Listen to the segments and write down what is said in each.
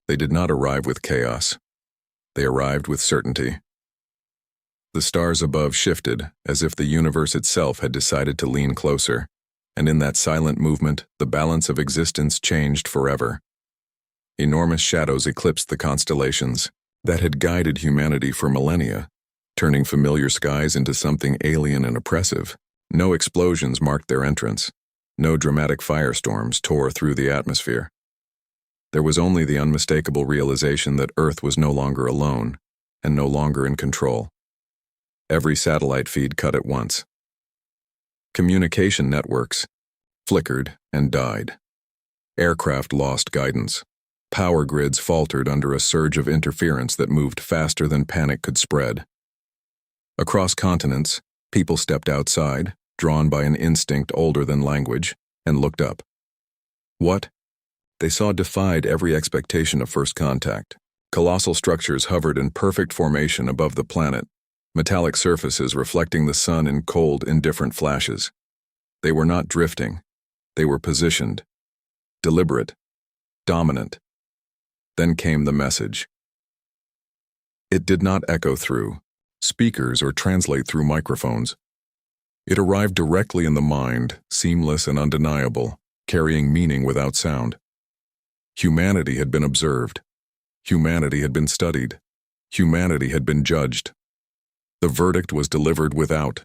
They did not arrive with chaos. They arrived with certainty. The stars above shifted, as if the universe itself had decided to lean closer, and in that silent movement, the balance of existence changed forever. Enormous shadows eclipsed the constellations that had guided humanity for millennia, turning familiar skies into something alien and oppressive. No explosions marked their entrance. No dramatic firestorms tore through the atmosphere. There was only the unmistakable realization that Earth was no longer alone and no longer in control. Every satellite feed cut at once. Communication networks flickered and died. Aircraft lost guidance. Power grids faltered under a surge of interference that moved faster than panic could spread. Across continents, people stepped outside, drawn by an instinct older than language, and looked up. What they saw defied every expectation of first contact. Colossal structures hovered in perfect formation above the planet, metallic surfaces reflecting the sun in cold, indifferent flashes. They were not drifting. They were positioned, deliberate, dominant. Then came the message. It did not echo through speakers or translate through microphones. It arrived directly in the mind, seamless and undeniable, carrying meaning without sound. Humanity had been observed. Humanity had been studied. Humanity had been judged. The verdict was delivered without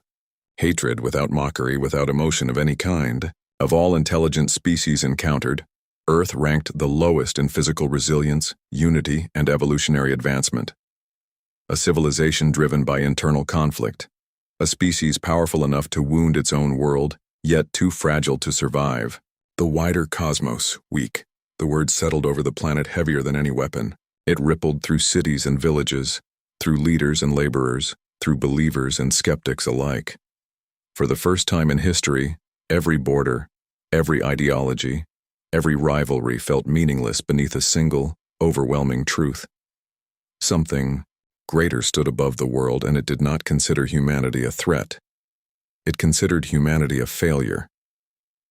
hatred, without mockery, without emotion of any kind. Of all intelligent species encountered, Earth ranked the lowest in physical resilience, unity, and evolutionary advancement. A civilization driven by internal conflict. A species powerful enough to wound its own world, yet too fragile to survive. The wider cosmos, weak. The word settled over the planet heavier than any weapon. It rippled through cities and villages, through leaders and laborers, through believers and skeptics alike. For the first time in history, every border, every ideology, every rivalry felt meaningless beneath a single, overwhelming truth. Something greater stood above the world, and it did not consider humanity a threat. It considered humanity a failure.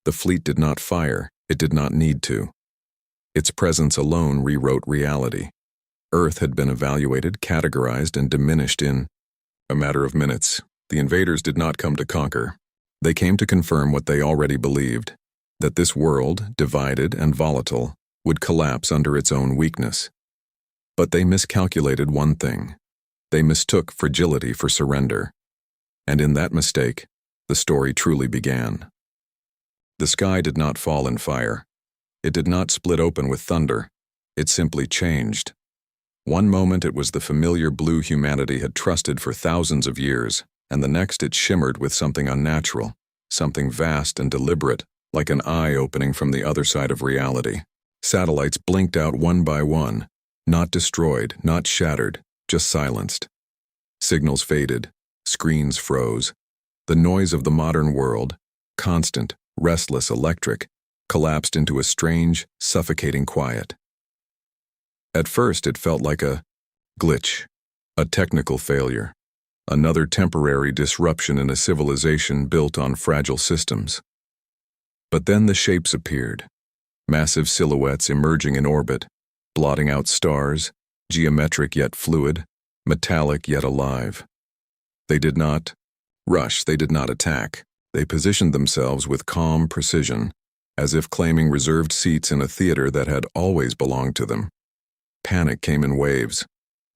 The fleet did not fire. It did not need to. Its presence alone rewrote reality. Earth had been evaluated, categorized, and diminished in a matter of minutes. The invaders did not come to conquer. They came to confirm what they already believed, that this world, divided and volatile, would collapse under its own weakness. But they miscalculated one thing. They mistook fragility for surrender. And in that mistake, the story truly began. The sky did not fall in fire. It did not split open with thunder. It simply changed. One moment it was the familiar blue humanity had trusted for thousands of years, and the next it shimmered with something unnatural, something vast and deliberate, like an eye opening from the other side of reality. Satellites blinked out one by one, not destroyed, not shattered, just silenced. Signals faded, screens froze. The noise of the modern world, constant, restless, electric, collapsed into a strange, suffocating quiet. At first it felt like a glitch, a technical failure, another temporary disruption in a civilization built on fragile systems. But then the shapes appeared, massive silhouettes emerging in orbit, blotting out stars, geometric yet fluid, metallic yet alive. They did not rush, they did not attack. They positioned themselves with calm precision, as if claiming reserved seats in a theater that had always belonged to them. Panic came in waves.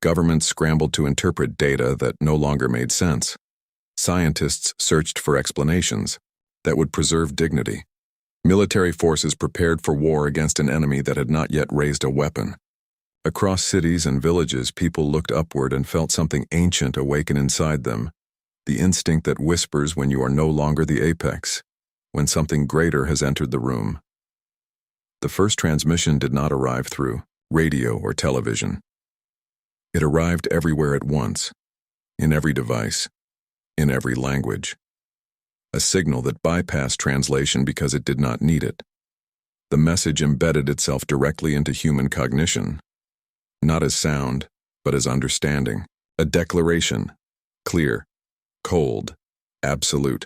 Governments scrambled to interpret data that no longer made sense. Scientists searched for explanations that would preserve dignity. Military forces prepared for war against an enemy that had not yet raised a weapon. Across cities and villages, people looked upward and felt something ancient awaken inside them, the instinct that whispers when you are no longer the apex, when something greater has entered the room. The first transmission did not arrive through radio or television. It arrived everywhere at once, in every device, in every language. A signal that bypassed translation because it did not need it. The message embedded itself directly into human cognition, not as sound, but as understanding. A declaration, clear, cold, absolute.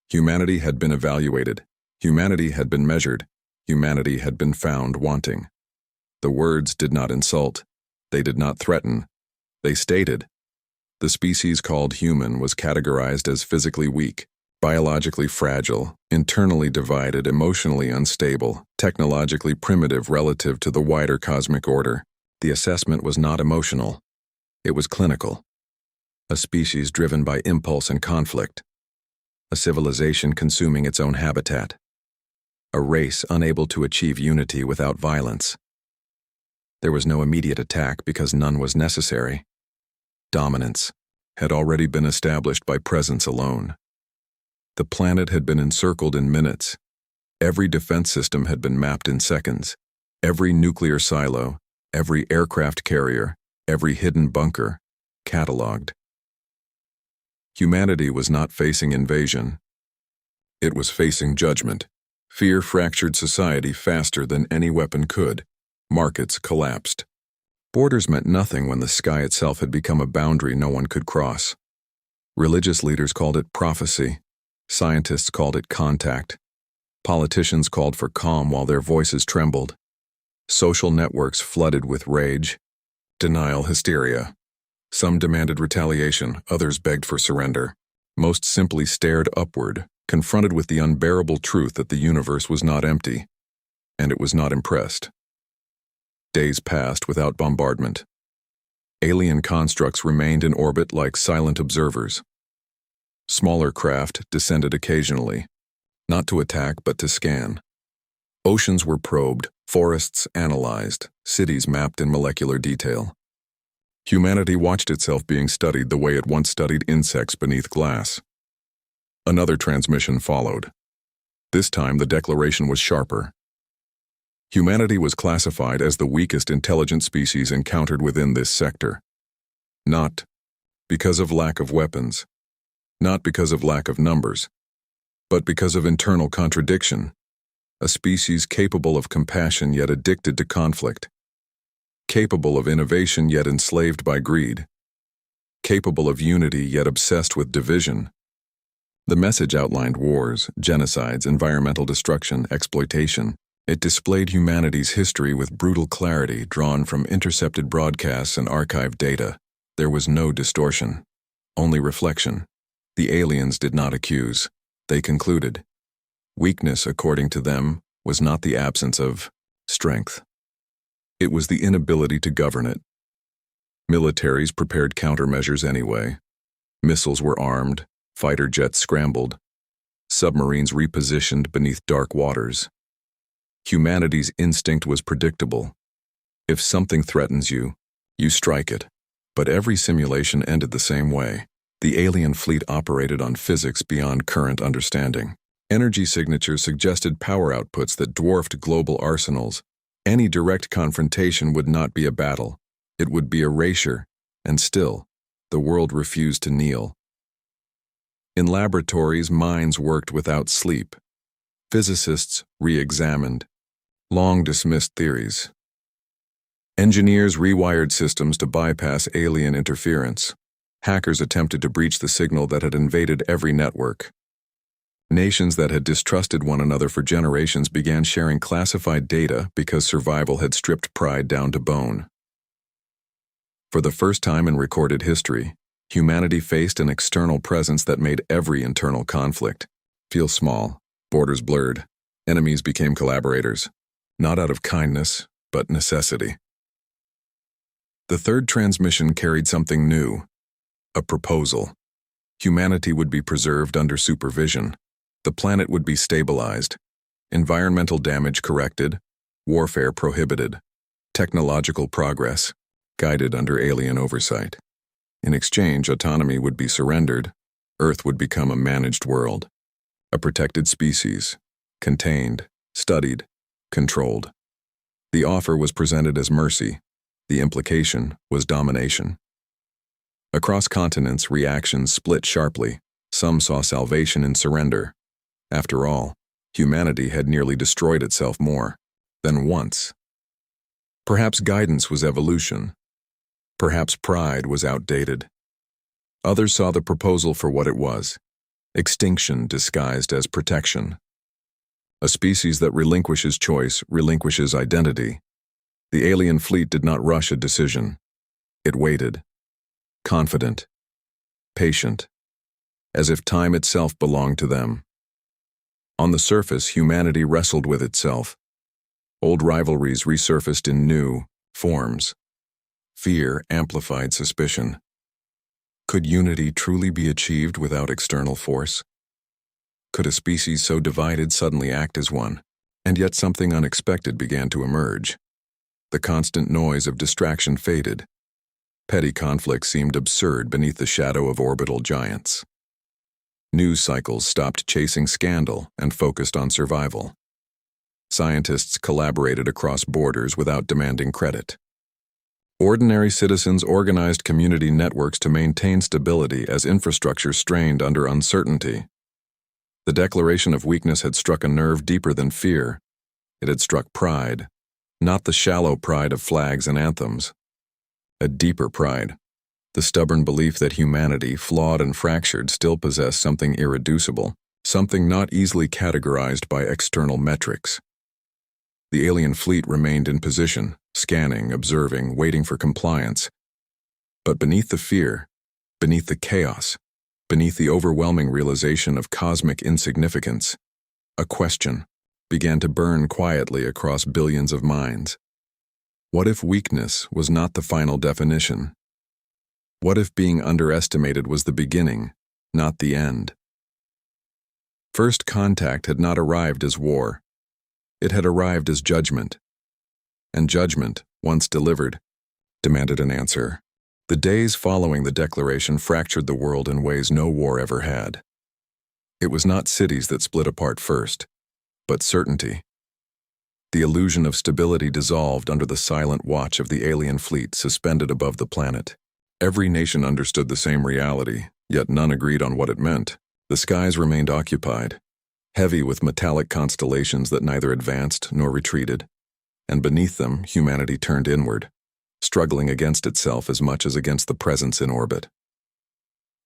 Humanity had been evaluated. Humanity had been measured. Humanity had been found wanting. The words did not insult. They did not threaten. They stated. The species called human was categorized as physically weak, biologically fragile, internally divided, emotionally unstable, technologically primitive relative to the wider cosmic order. The assessment was not emotional. It was clinical. A species driven by impulse and conflict. A civilization consuming its own habitat. A race unable to achieve unity without violence. There was no immediate attack because none was necessary. Dominance had already been established by presence alone. The planet had been encircled in minutes. Every defense system had been mapped in seconds. Every nuclear silo, every aircraft carrier, every hidden bunker, catalogued. Humanity was not facing invasion. It was facing judgment. Fear fractured society faster than any weapon could. Markets collapsed. Borders meant nothing when the sky itself had become a boundary no one could cross. Religious leaders called it prophecy. Scientists called it contact. Politicians called for calm while their voices trembled. Social networks flooded with rage, denial, hysteria. Some demanded retaliation, others begged for surrender. Most simply stared upward, confronted with the unbearable truth that the universe was not empty, and it was not impressed. Days passed without bombardment. Alien constructs remained in orbit like silent observers. Smaller craft descended occasionally, not to attack but to scan. Oceans were probed, forests analyzed, cities mapped in molecular detail. Humanity watched itself being studied the way it once studied insects beneath glass. Another transmission followed. This time the declaration was sharper. Humanity was classified as the weakest intelligent species encountered within this sector. Not because of lack of weapons, not because of lack of numbers, but because of internal contradiction. A species capable of compassion yet addicted to conflict. Capable of innovation yet enslaved by greed. Capable of unity yet obsessed with division. The message outlined wars, genocides, environmental destruction, exploitation. It displayed humanity's history with brutal clarity drawn from intercepted broadcasts and archived data. There was no distortion, only reflection. The aliens did not accuse. They concluded. Weakness, according to them, was not the absence of strength. It was the inability to govern it. Militaries prepared countermeasures anyway. Missiles were armed, fighter jets scrambled, submarines repositioned beneath dark waters. Humanity's instinct was predictable. If something threatens you, you strike it. But every simulation ended the same way. The alien fleet operated on physics beyond current understanding. Energy signatures suggested power outputs that dwarfed global arsenals. Any direct confrontation would not be a battle. It would be erasure, and still, the world refused to kneel. In laboratories, minds worked without sleep. Physicists re-examined long-dismissed theories. Engineers rewired systems to bypass alien interference. Hackers attempted to breach the signal that had invaded every network. Nations that had distrusted one another for generations began sharing classified data because survival had stripped pride down to bone. For the first time in recorded history, humanity faced an external presence that made every internal conflict feel small, borders blurred. Enemies became collaborators, not out of kindness, but necessity. The third transmission carried something new, a proposal. Humanity would be preserved under supervision. The planet would be stabilized, environmental damage corrected, warfare prohibited, technological progress guided under alien oversight. In exchange, autonomy would be surrendered. Earth would become a managed world, a protected species, contained, studied, controlled. The offer was presented as mercy. The implication was domination. Across continents, reactions split sharply. Some saw salvation in surrender. After all, humanity had nearly destroyed itself more than once. Perhaps guidance was evolution. Perhaps pride was outdated. Others saw the proposal for what it was, extinction disguised as protection. A species that relinquishes choice relinquishes identity. The alien fleet did not rush a decision. It waited, confident, patient, as if time itself belonged to them. On the surface, humanity wrestled with itself. Old rivalries resurfaced in new forms. Fear amplified suspicion. Could unity truly be achieved without external force? Could a species so divided suddenly act as one? And yet something unexpected began to emerge. The constant noise of distraction faded. Petty conflict seemed absurd beneath the shadow of orbital giants. News cycles stopped chasing scandal and focused on survival. Scientists collaborated across borders without demanding credit. Ordinary citizens organized community networks to maintain stability as infrastructure strained under uncertainty. The declaration of weakness had struck a nerve deeper than fear. It had struck pride, not the shallow pride of flags and anthems. A deeper pride, the stubborn belief that humanity, flawed and fractured, still possessed something irreducible, something not easily categorized by external metrics. The alien fleet remained in position, scanning, observing, waiting for compliance. But beneath the fear, beneath the chaos, beneath the overwhelming realization of cosmic insignificance, a question began to burn quietly across billions of minds. What if weakness was not the final definition? What if being underestimated was the beginning, not the end? First contact had not arrived as war. It had arrived as judgment. And judgment, once delivered, demanded an answer. The days following the declaration fractured the world in ways no war ever had. It was not cities that split apart first, but certainty. The illusion of stability dissolved under the silent watch of the alien fleet suspended above the planet. Every nation understood the same reality, yet none agreed on what it meant. The skies remained occupied, heavy with metallic constellations that neither advanced nor retreated, and beneath them humanity turned inward, struggling against itself as much as against the presence in orbit.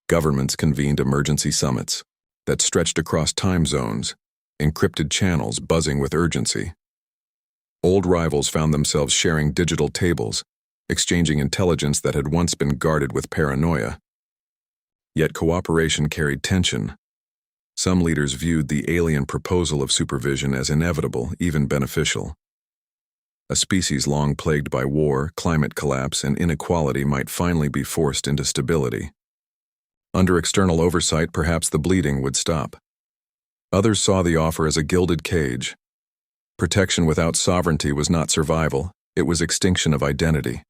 Governments convened emergency summits that stretched across time zones, encrypted channels buzzing with urgency. Old rivals found themselves sharing digital tables, exchanging intelligence that had once been guarded with paranoia. Yet cooperation carried tension. Some leaders viewed the alien proposal of supervision as inevitable, even beneficial. A species long plagued by war, climate collapse, and inequality might finally be forced into stability. Under external oversight, perhaps the bleeding would stop. Others saw the offer as a gilded cage. Protection without sovereignty was not survival, it was extinction of identity.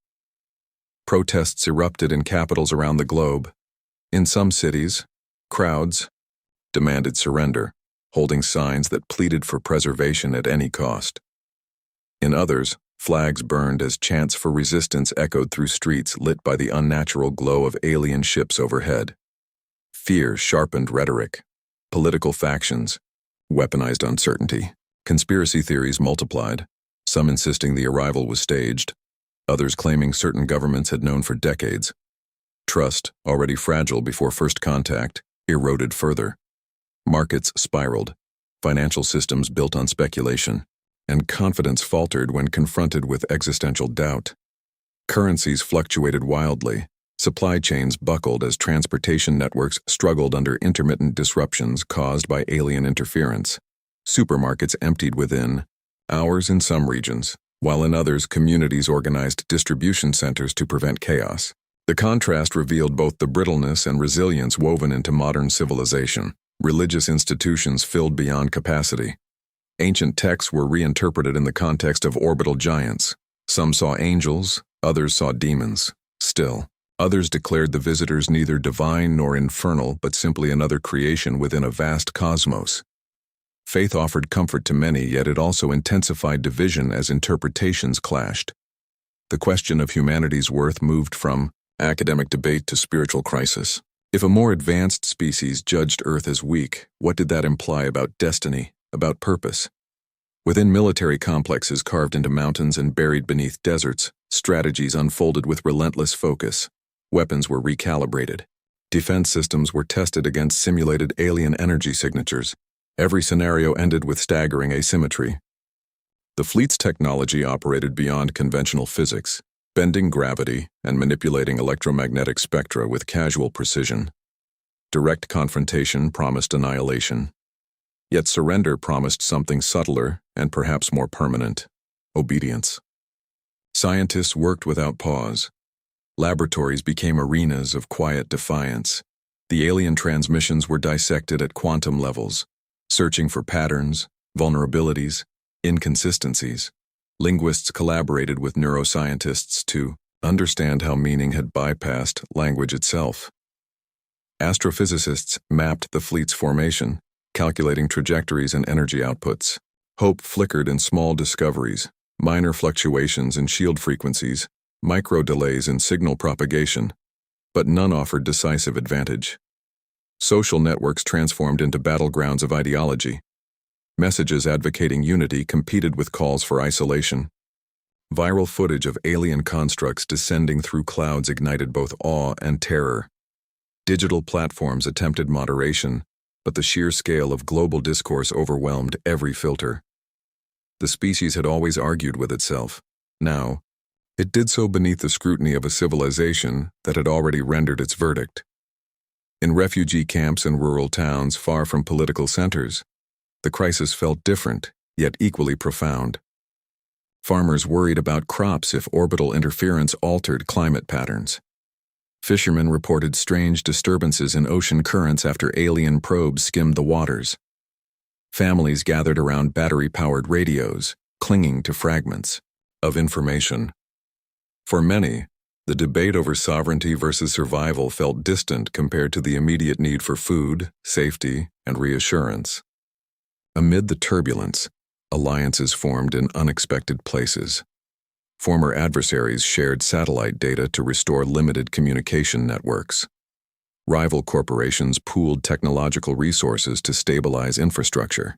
Protests erupted in capitals around the globe. In some cities, crowds demanded surrender, holding signs that pleaded for preservation at any cost. In others, flags burned as chants for resistance echoed through streets lit by the unnatural glow of alien ships overhead. Fear sharpened rhetoric. Political factions weaponized uncertainty. Conspiracy theories multiplied, some insisting the arrival was staged, others claiming certain governments had known for decades. Trust, already fragile before first contact, eroded further. Markets spiraled, financial systems built on speculation, and confidence faltered when confronted with existential doubt. Currencies fluctuated wildly, supply chains buckled as transportation networks struggled under intermittent disruptions caused by alien interference. Supermarkets emptied within hours in some regions, while in others communities organized distribution centers to prevent chaos. The contrast revealed both the brittleness and resilience woven into modern civilization. Religious institutions filled beyond capacity. Ancient texts were reinterpreted in the context of orbital giants. Some saw angels, others saw demons. Still, others declared the visitors neither divine nor infernal, but simply another creation within a vast cosmos. Faith offered comfort to many, yet it also intensified division as interpretations clashed. The question of humanity's worth moved from academic debate to spiritual crisis. If a more advanced species judged Earth as weak, what did that imply about destiny, about purpose? Within military complexes carved into mountains and buried beneath deserts, strategies unfolded with relentless focus. Weapons were recalibrated. Defense systems were tested against simulated alien energy signatures. Every scenario ended with staggering asymmetry. The fleet's technology operated beyond conventional physics, bending gravity and manipulating electromagnetic spectra with casual precision. Direct confrontation promised annihilation. Yet surrender promised something subtler and perhaps more permanent: obedience. Scientists worked without pause. Laboratories became arenas of quiet defiance. The alien transmissions were dissected at quantum levels, searching for patterns, vulnerabilities, inconsistencies. Linguists collaborated with neuroscientists to understand how meaning had bypassed language itself. Astrophysicists mapped the fleet's formation, calculating trajectories and energy outputs. Hope flickered in small discoveries, minor fluctuations in shield frequencies, micro delays in signal propagation, but none offered decisive advantage. Social networks transformed into battlegrounds of ideology. Messages advocating unity competed with calls for isolation. Viral footage of alien constructs descending through clouds ignited both awe and terror. Digital platforms attempted moderation, but the sheer scale of global discourse overwhelmed every filter. The species had always argued with itself. Now, it did so beneath the scrutiny of a civilization that had already rendered its verdict. In refugee camps and rural towns far from political centers, the crisis felt different, yet equally profound. Farmers worried about crops if orbital interference altered climate patterns. Fishermen reported strange disturbances in ocean currents after alien probes skimmed the waters. Families gathered around battery-powered radios, clinging to fragments of information. For many, the debate over sovereignty versus survival felt distant compared to the immediate need for food, safety, and reassurance. Amid the turbulence, alliances formed in unexpected places. Former adversaries shared satellite data to restore limited communication networks. Rival corporations pooled technological resources to stabilize infrastructure.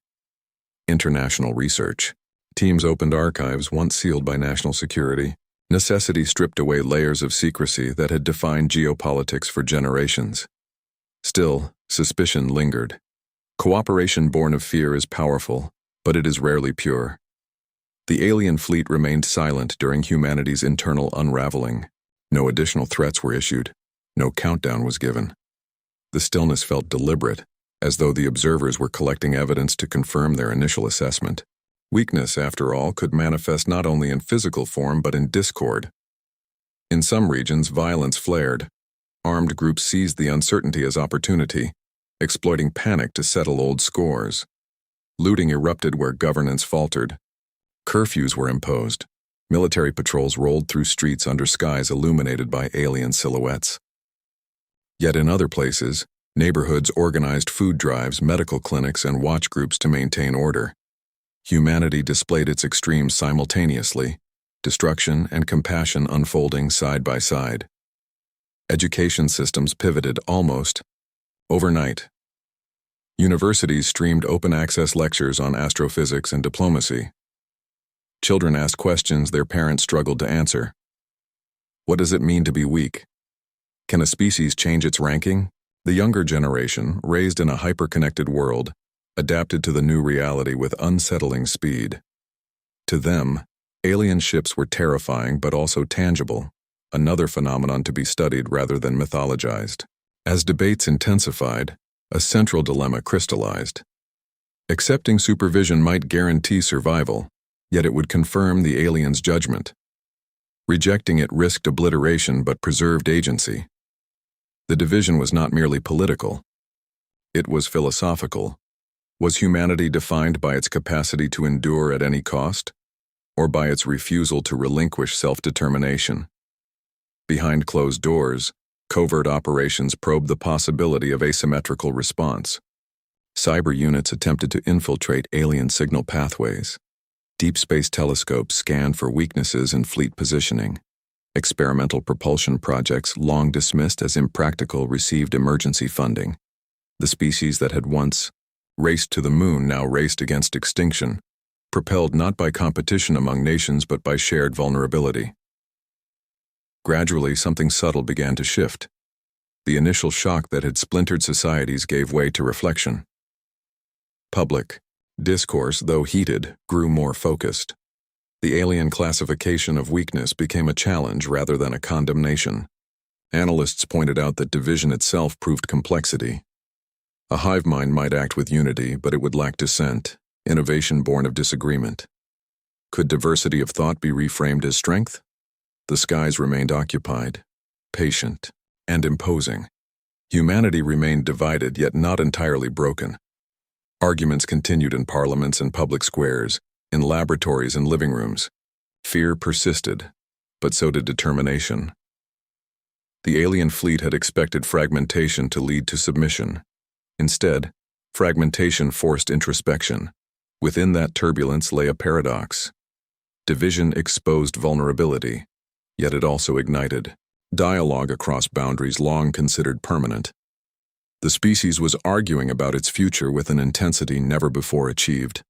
International research. Teams opened archives once sealed by national security. Necessity stripped away layers of secrecy that had defined geopolitics for generations. Still, suspicion lingered. Cooperation born of fear is powerful, but it is rarely pure. The alien fleet remained silent during humanity's internal unraveling. No additional threats were issued. No countdown was given. The stillness felt deliberate, as though the observers were collecting evidence to confirm their initial assessment. Weakness, after all, could manifest not only in physical form but in discord. In some regions, violence flared. Armed groups seized the uncertainty as opportunity, exploiting panic to settle old scores. Looting erupted where governance faltered. Curfews were imposed. Military patrols rolled through streets under skies illuminated by alien silhouettes. Yet in other places, neighborhoods organized food drives, medical clinics, and watch groups to maintain order. Humanity displayed its extremes simultaneously, destruction and compassion unfolding side by side. Education systems pivoted almost overnight. Universities streamed open-access lectures on astrophysics and diplomacy. Children asked questions their parents struggled to answer. What does it mean to be weak? Can a species change its ranking? The younger generation, raised in a hyper-connected world, adapted to the new reality with unsettling speed. To them, alien ships were terrifying but also tangible, another phenomenon to be studied rather than mythologized. As debates intensified, a central dilemma crystallized. Accepting supervision might guarantee survival, yet it would confirm the alien's judgment. Rejecting it risked obliteration but preserved agency. The division was not merely political. It was philosophical. Was humanity defined by its capacity to endure at any cost, or by its refusal to relinquish self-determination? Behind closed doors, covert operations probed the possibility of asymmetrical response. Cyber units attempted to infiltrate alien signal pathways. Deep space telescopes scanned for weaknesses in fleet positioning. Experimental propulsion projects, long dismissed as impractical, received emergency funding. The species that had once raced to the moon now raced against extinction, propelled not by competition among nations but by shared vulnerability. Gradually, something subtle began to shift. The initial shock that had splintered societies gave way to reflection. Public discourse, though heated, grew more focused. The alien classification of weakness became a challenge rather than a condemnation. Analysts pointed out that division itself proved complexity. A hive mind might act with unity, but it would lack dissent, innovation born of disagreement. Could diversity of thought be reframed as strength? The skies remained occupied, patient, and imposing. Humanity remained divided, yet not entirely broken. Arguments continued in parliaments and public squares, in laboratories and living rooms. Fear persisted, but so did determination. The alien fleet had expected fragmentation to lead to submission. Instead, fragmentation forced introspection. Within that turbulence lay a paradox. Division exposed vulnerability, yet it also ignited dialogue across boundaries long considered permanent. The species was arguing about its future with an intensity never before achieved.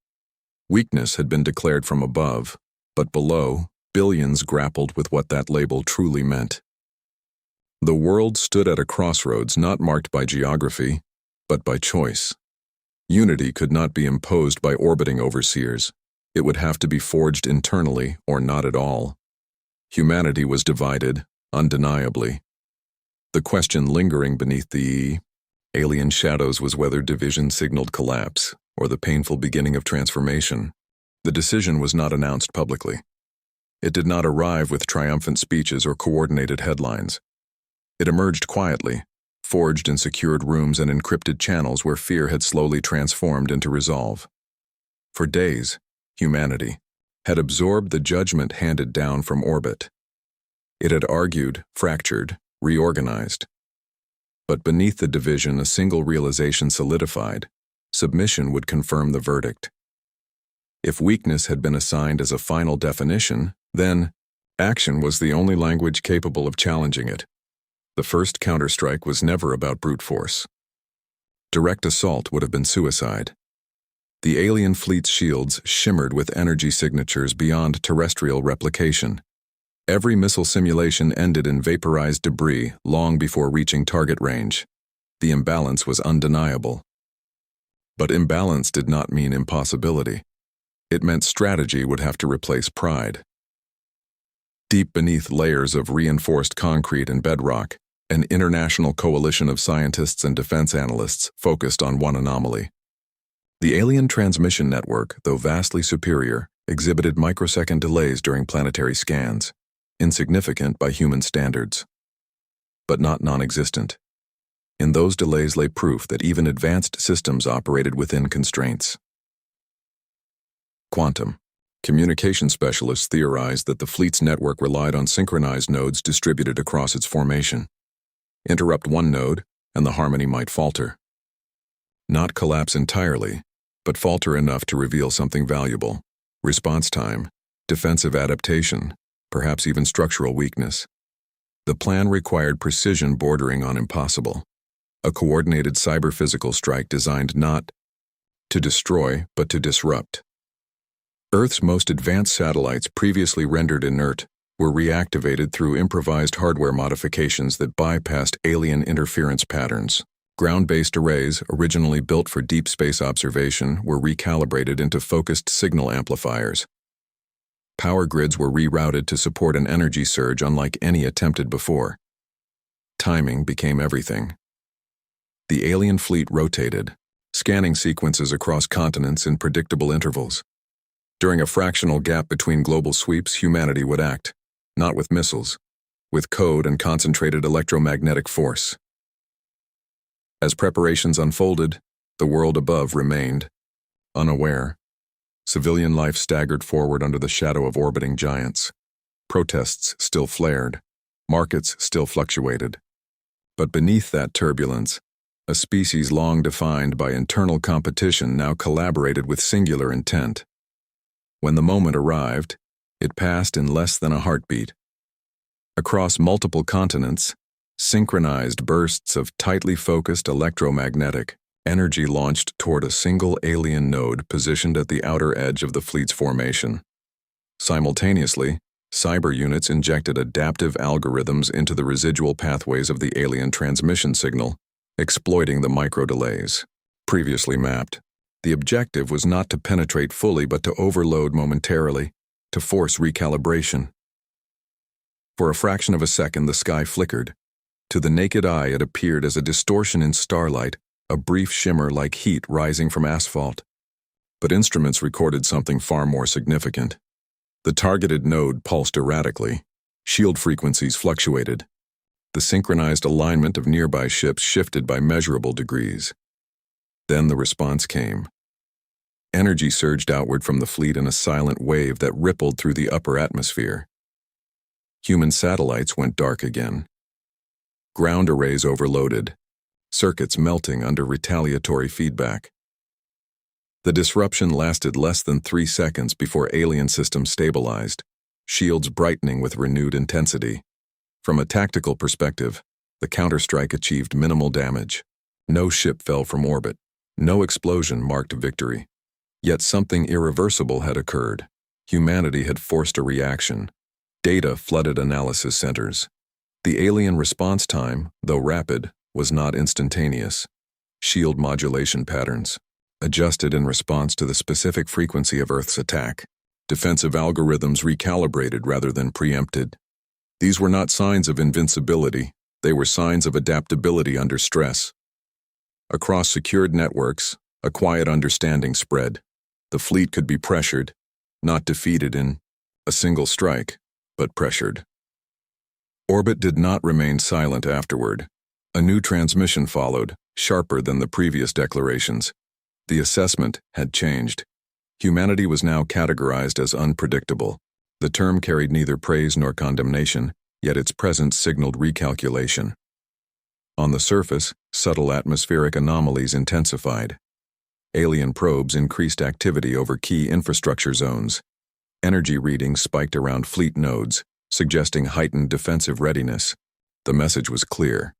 Weakness had been declared from above, but below, billions grappled with what that label truly meant. The world stood at a crossroads not marked by geography, but by choice. Unity could not be imposed by orbiting overseers. It would have to be forged internally or not at all. Humanity was divided, undeniably. The question lingering beneath the alien shadows was whether division signaled collapse or the painful beginning of transformation. The decision was not announced publicly. It did not arrive with triumphant speeches or coordinated headlines. It emerged quietly, forged in secured rooms and encrypted channels where fear had slowly transformed into resolve. For days, humanity had absorbed the judgment handed down from orbit. It had argued, fractured, reorganized. But beneath the division, a single realization solidified: submission would confirm the verdict. If weakness had been assigned as a final definition, then action was the only language capable of challenging it. The first counterstrike was never about brute force. Direct assault would have been suicide. The alien fleet's shields shimmered with energy signatures beyond terrestrial replication. Every missile simulation ended in vaporized debris long before reaching target range. The imbalance was undeniable. But imbalance did not mean impossibility. It meant strategy would have to replace pride. Deep beneath layers of reinforced concrete and bedrock, an international coalition of scientists and defense analysts focused on one anomaly. The alien transmission network, though vastly superior, exhibited microsecond delays during planetary scans, insignificant by human standards, but not non-existent. In those delays lay proof that even advanced systems operated within constraints. Quantum. Communication specialists theorized that the fleet's network relied on synchronized nodes distributed across its formation. Interrupt one node, and the harmony might falter. Not collapse entirely, but falter enough to reveal something valuable: response time, defensive adaptation, perhaps even structural weakness. The plan required precision bordering on impossible. A coordinated cyber-physical strike designed not to destroy, but to disrupt. Earth's most advanced satellites, previously rendered inert, were reactivated through improvised hardware modifications that bypassed alien interference patterns. Ground-based arrays, originally built for deep space observation, were recalibrated into focused signal amplifiers. Power grids were rerouted to support an energy surge unlike any attempted before. Timing became everything. The alien fleet rotated, scanning sequences across continents in predictable intervals. During a fractional gap between global sweeps, humanity would act, not with missiles, with code and concentrated electromagnetic force. As preparations unfolded, the world above remained unaware. Civilian life staggered forward under the shadow of orbiting giants. Protests still flared. Markets still fluctuated. But beneath that turbulence, a species long defined by internal competition now collaborated with singular intent. When the moment arrived, it passed in less than a heartbeat. Across multiple continents, synchronized bursts of tightly focused electromagnetic energy launched toward a single alien node positioned at the outer edge of the fleet's formation. Simultaneously, cyber units injected adaptive algorithms into the residual pathways of the alien transmission signal, exploiting the micro-delays previously mapped. The objective was not to penetrate fully but to overload momentarily, to force recalibration. For a fraction of a second, the sky flickered. To the naked eye, it appeared as a distortion in starlight, a brief shimmer like heat rising from asphalt. But instruments recorded something far more significant. The targeted node pulsed erratically. Shield frequencies fluctuated. The synchronized alignment of nearby ships shifted by measurable degrees. Then the response came. Energy surged outward from the fleet in a silent wave that rippled through the upper atmosphere. Human satellites went dark again. Ground arrays overloaded, circuits melting under retaliatory feedback. The disruption lasted less than 3 seconds before alien systems stabilized, shields brightening with renewed intensity. From a tactical perspective, the counterstrike achieved minimal damage. No ship fell from orbit. No explosion marked victory. Yet something irreversible had occurred. Humanity had forced a reaction. Data flooded analysis centers. The alien response time, though rapid, was not instantaneous. Shield modulation patterns, adjusted in response to the specific frequency of Earth's attack. Defensive algorithms recalibrated rather than preempted. These were not signs of invincibility, they were signs of adaptability under stress. Across secured networks, a quiet understanding spread. The fleet could be pressured, not defeated in a single strike, but pressured. Orbit did not remain silent afterward. A new transmission followed, sharper than the previous declarations. The assessment had changed. Humanity was now categorized as unpredictable. The term carried neither praise nor condemnation, yet its presence signaled recalculation. On the surface, subtle atmospheric anomalies intensified. Alien probes increased activity over key infrastructure zones. Energy readings spiked around fleet nodes, suggesting heightened defensive readiness. The message was clear.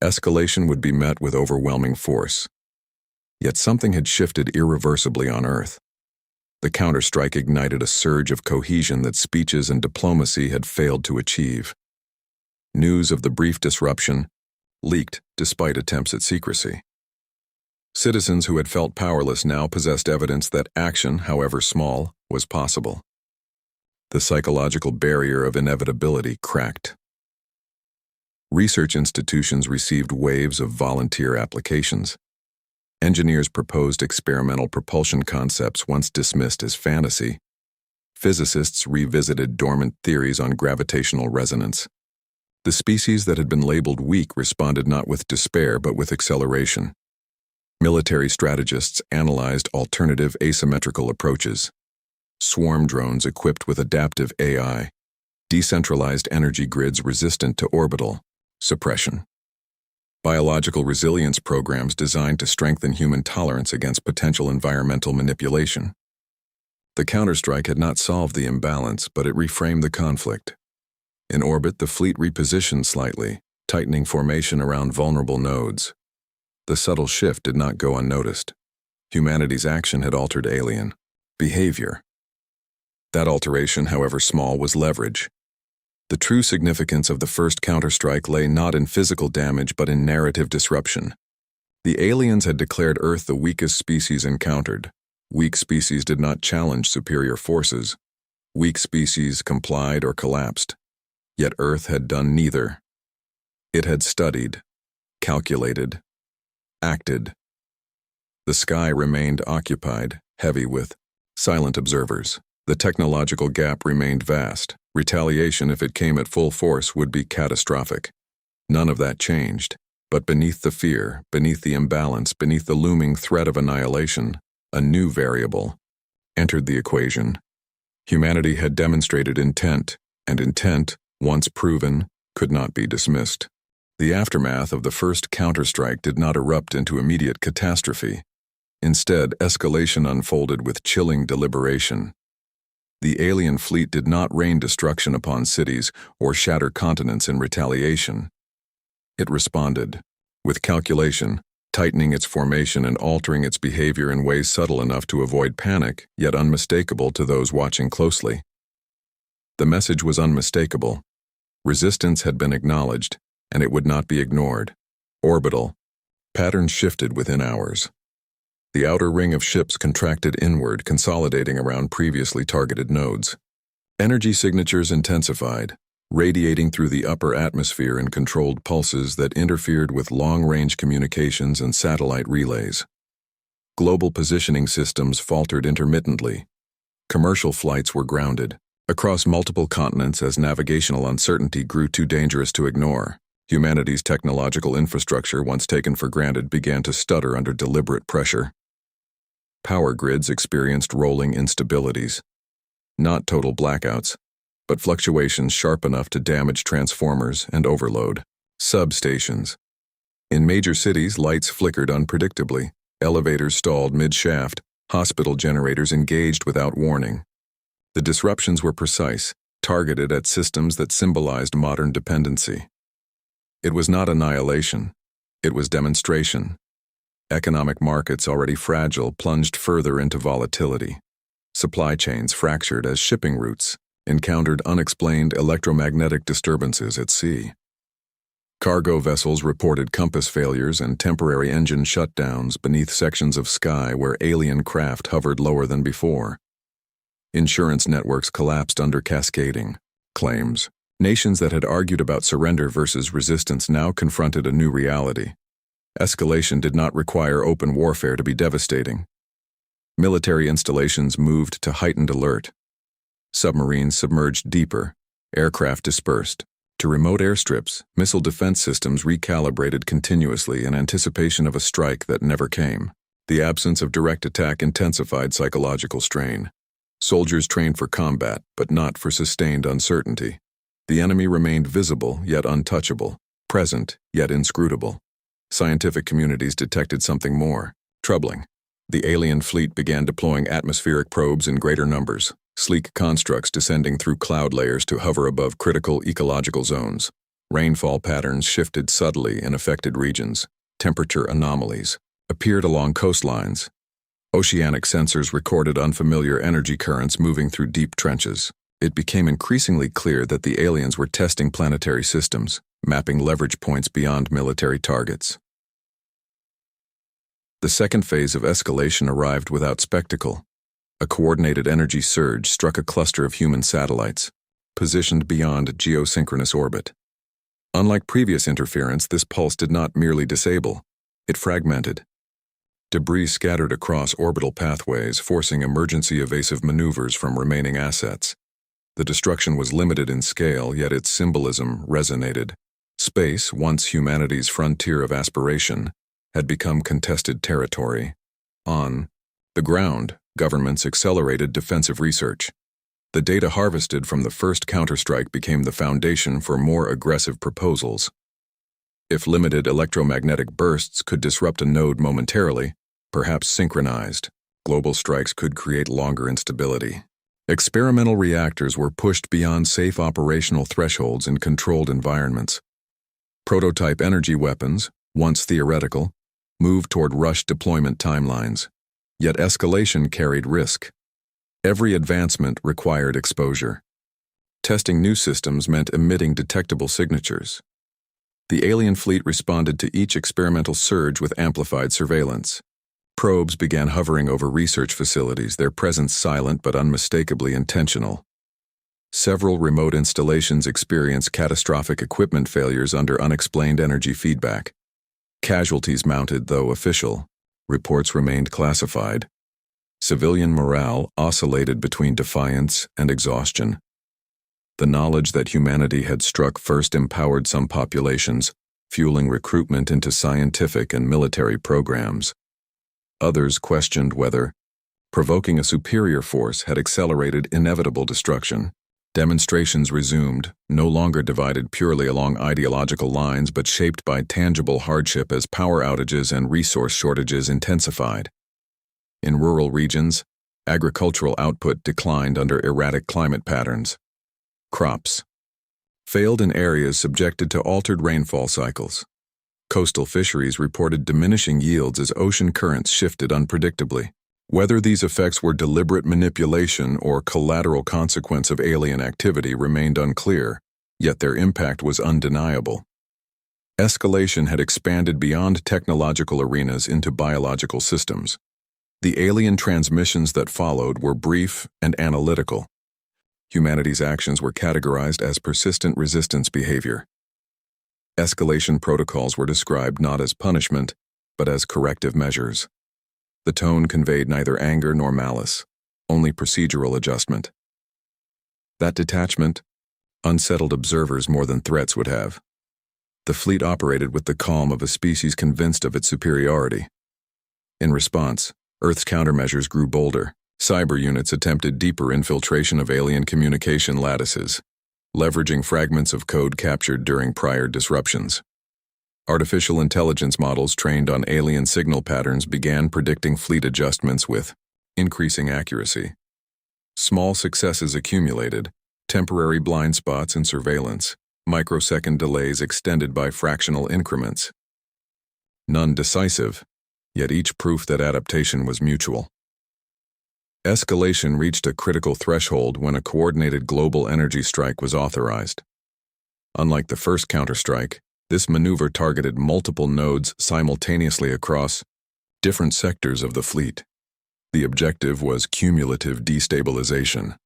Escalation would be met with overwhelming force. Yet something had shifted irreversibly on Earth. The counterstrike ignited a surge of cohesion that speeches and diplomacy had failed to achieve. News of the brief disruption leaked despite attempts at secrecy. Citizens who had felt powerless now possessed evidence that action, however small, was possible. The psychological barrier of inevitability cracked. Research institutions received waves of volunteer applications. Engineers proposed experimental propulsion concepts once dismissed as fantasy. Physicists revisited dormant theories on gravitational resonance. The species that had been labeled weak responded not with despair but with acceleration. Military strategists analyzed alternative asymmetrical approaches. Swarm drones equipped with adaptive AI, decentralized energy grids resistant to orbital suppression. Biological resilience programs designed to strengthen human tolerance against potential environmental manipulation. The counterstrike had not solved the imbalance, but it reframed the conflict. In orbit, the fleet repositioned slightly, tightening formation around vulnerable nodes. The subtle shift did not go unnoticed. Humanity's action had altered alien behavior. That alteration, however small, was leverage. The true significance of the first counterstrike lay not in physical damage but in narrative disruption. The aliens had declared Earth the weakest species encountered. Weak species did not challenge superior forces. Weak species complied or collapsed. Yet Earth had done neither. It had studied, calculated, acted. The sky remained occupied, heavy with silent observers. The technological gap remained vast. Retaliation, if it came at full force, would be catastrophic. None of that changed. But beneath the fear, beneath the imbalance, beneath the looming threat of annihilation, a new variable entered the equation. Humanity had demonstrated intent, and intent, once proven, could not be dismissed. The aftermath of the first counterstrike did not erupt into immediate catastrophe. Instead, escalation unfolded with chilling deliberation. The alien fleet did not rain destruction upon cities or shatter continents in retaliation. It responded, with calculation, tightening its formation and altering its behavior in ways subtle enough to avoid panic, yet unmistakable to those watching closely. The message was unmistakable. Resistance had been acknowledged, and it would not be ignored. Orbital. Patterns shifted within hours. The outer ring of ships contracted inward, consolidating around previously targeted nodes. Energy signatures intensified, radiating through the upper atmosphere in controlled pulses that interfered with long-range communications and satellite relays. Global positioning systems faltered intermittently. Commercial flights were grounded across multiple continents as navigational uncertainty grew too dangerous to ignore. Humanity's technological infrastructure, once taken for granted, began to stutter under deliberate pressure. Power grids experienced rolling instabilities. Not total blackouts, but fluctuations sharp enough to damage transformers and overload substations. In major cities, lights flickered unpredictably, elevators stalled mid-shaft, hospital generators engaged without warning. The disruptions were precise, targeted at systems that symbolized modern dependency. It was not annihilation, it was demonstration. Economic markets, already fragile, plunged further into volatility. Supply chains fractured as shipping routes encountered unexplained electromagnetic disturbances at sea. Cargo vessels reported compass failures and temporary engine shutdowns beneath sections of sky where alien craft hovered lower than before. Insurance networks collapsed under cascading claims. Nations that had argued about surrender versus resistance now confronted a new reality. Escalation did not require open warfare to be devastating. Military installations moved to heightened alert. Submarines submerged deeper, aircraft dispersed. To remote airstrips, missile defense systems recalibrated continuously in anticipation of a strike that never came. The absence of direct attack intensified psychological strain. Soldiers trained for combat, but not for sustained uncertainty. The enemy remained visible, yet untouchable, present, yet inscrutable. Scientific communities detected something more troubling. The alien fleet began deploying atmospheric probes in greater numbers, sleek constructs descending through cloud layers to hover above critical ecological zones. Rainfall patterns shifted subtly in affected regions. Temperature anomalies appeared along coastlines. Oceanic sensors recorded unfamiliar energy currents moving through deep trenches. It became increasingly clear that the aliens were testing planetary systems, mapping leverage points beyond military targets. The second phase of escalation arrived without spectacle. A coordinated energy surge struck a cluster of human satellites, positioned beyond geosynchronous orbit. Unlike previous interference, this pulse did not merely disable, it fragmented. Debris scattered across orbital pathways, forcing emergency evasive maneuvers from remaining assets. The destruction was limited in scale, yet its symbolism resonated. Space, once humanity's frontier of aspiration, had become contested territory. On the ground, governments accelerated defensive research. The data harvested from the first counterstrike became the foundation for more aggressive proposals. If limited electromagnetic bursts could disrupt a node momentarily, perhaps synchronized, global strikes could create longer instability. Experimental reactors were pushed beyond safe operational thresholds in controlled environments. Prototype energy weapons, once theoretical, moved toward rushed deployment timelines. Yet escalation carried risk. Every advancement required exposure. Testing new systems meant emitting detectable signatures. The alien fleet responded to each experimental surge with amplified surveillance. Probes began hovering over research facilities, their presence silent but unmistakably intentional. Several remote installations experienced catastrophic equipment failures under unexplained energy feedback. Casualties mounted, though official. Reports remained classified. Civilian morale oscillated between defiance and exhaustion. The knowledge that humanity had struck first empowered some populations, fueling recruitment into scientific and military programs. Others questioned whether provoking a superior force had accelerated inevitable destruction. Demonstrations resumed, no longer divided purely along ideological lines but shaped by tangible hardship as power outages and resource shortages intensified. In rural regions, agricultural output declined under erratic climate patterns. Crops failed in areas subjected to altered rainfall cycles. Coastal fisheries reported diminishing yields as ocean currents shifted unpredictably. Whether these effects were deliberate manipulation or collateral consequence of alien activity remained unclear, yet their impact was undeniable. Escalation had expanded beyond technological arenas into biological systems. The alien transmissions that followed were brief and analytical. Humanity's actions were categorized as persistent resistance behavior. Escalation protocols were described not as punishment, but as corrective measures. The tone conveyed neither anger nor malice, only procedural adjustment. That detachment unsettled observers more than threats would have. The fleet operated with the calm of a species convinced of its superiority. In response, Earth's countermeasures grew bolder. Cyber units attempted deeper infiltration of alien communication lattices, leveraging fragments of code captured during prior disruptions. Artificial intelligence models trained on alien signal patterns began predicting fleet adjustments with increasing accuracy. Small successes accumulated, temporary blind spots in surveillance, microsecond delays extended by fractional increments. None decisive, yet each proof that adaptation was mutual. Escalation reached a critical threshold when a coordinated global energy strike was authorized. Unlike the first counterstrike, this maneuver targeted multiple nodes simultaneously across different sectors of the fleet. The objective was cumulative destabilization.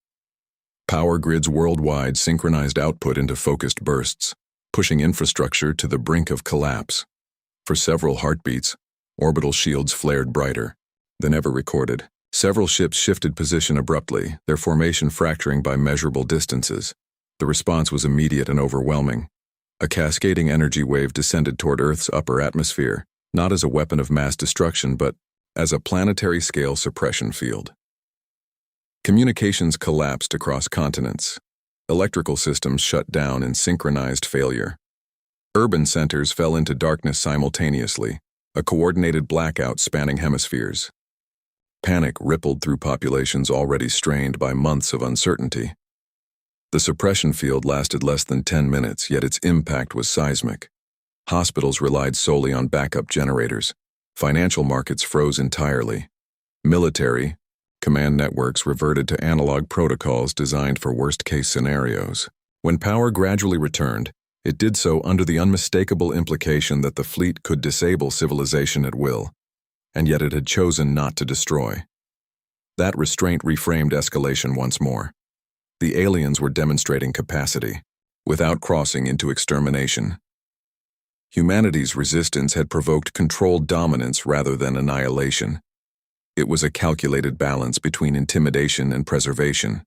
Power grids worldwide synchronized output into focused bursts, pushing infrastructure to the brink of collapse. For several heartbeats, orbital shields flared brighter than ever recorded. Several ships shifted position abruptly, their formation fracturing by measurable distances. The response was immediate and overwhelming. A cascading energy wave descended toward Earth's upper atmosphere, not as a weapon of mass destruction, but as a planetary-scale suppression field. Communications collapsed across continents. Electrical systems shut down in synchronized failure. Urban centers fell into darkness simultaneously, a coordinated blackout spanning hemispheres. Panic rippled through populations already strained by months of uncertainty. The suppression field lasted less than 10 minutes, yet its impact was seismic. Hospitals relied solely on backup generators. Financial markets froze entirely. Military command networks reverted to analog protocols designed for worst-case scenarios. When power gradually returned, it did so under the unmistakable implication that the fleet could disable civilization at will, and yet it had chosen not to destroy. That restraint reframed escalation once more. The aliens were demonstrating capacity, without crossing into extermination. Humanity's resistance had provoked controlled dominance rather than annihilation. It was a calculated balance between intimidation and preservation.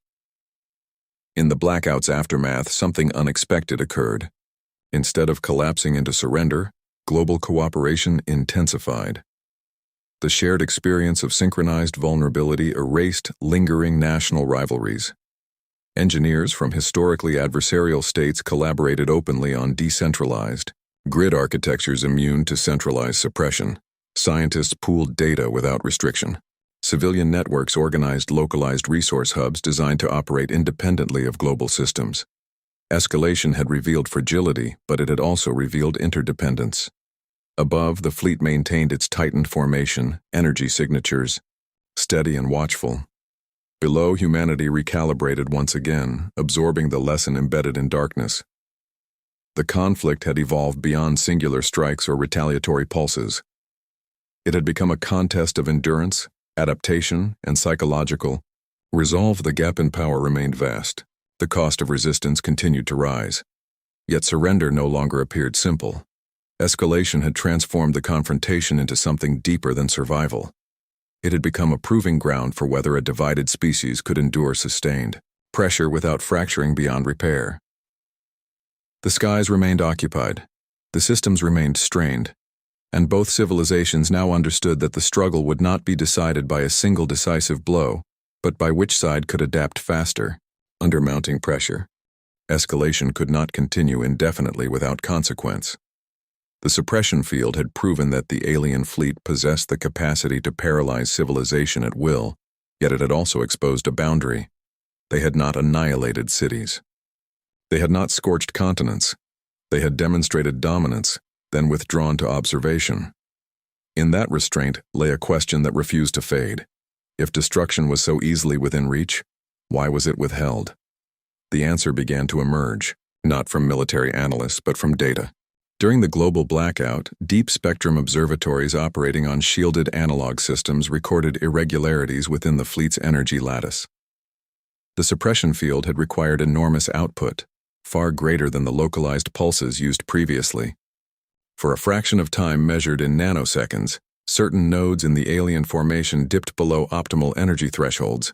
In the blackout's aftermath, something unexpected occurred. Instead of collapsing into surrender, global cooperation intensified. The shared experience of synchronized vulnerability erased lingering national rivalries. Engineers from historically adversarial states collaborated openly on decentralized, grid architectures immune to centralized suppression. Scientists pooled data without restriction. Civilian networks organized localized resource hubs designed to operate independently of global systems. Escalation had revealed fragility, but it had also revealed interdependence. Above, the fleet maintained its tightened formation, energy signatures, steady and watchful. Below, humanity recalibrated once again, absorbing the lesson embedded in darkness. The conflict had evolved beyond singular strikes or retaliatory pulses. It had become a contest of endurance, adaptation, and psychological resolve. The gap in power remained vast. The cost of resistance continued to rise. Yet surrender no longer appeared simple. Escalation had transformed the confrontation into something deeper than survival. It had become a proving ground for whether a divided species could endure sustained pressure without fracturing beyond repair. The skies remained occupied, the systems remained strained, and both civilizations now understood that the struggle would not be decided by a single decisive blow, but by which side could adapt faster, under mounting pressure. Escalation could not continue indefinitely without consequence. The suppression field had proven that the alien fleet possessed the capacity to paralyze civilization at will, yet it had also exposed a boundary. They had not annihilated cities. They had not scorched continents. They had demonstrated dominance, then withdrawn to observation. In that restraint lay a question that refused to fade. If destruction was so easily within reach, why was it withheld? The answer began to emerge, not from military analysts, but from data. During the global blackout, deep-spectrum observatories operating on shielded analog systems recorded irregularities within the fleet's energy lattice. The suppression field had required enormous output, far greater than the localized pulses used previously. For a fraction of time measured in nanoseconds, certain nodes in the alien formation dipped below optimal energy thresholds.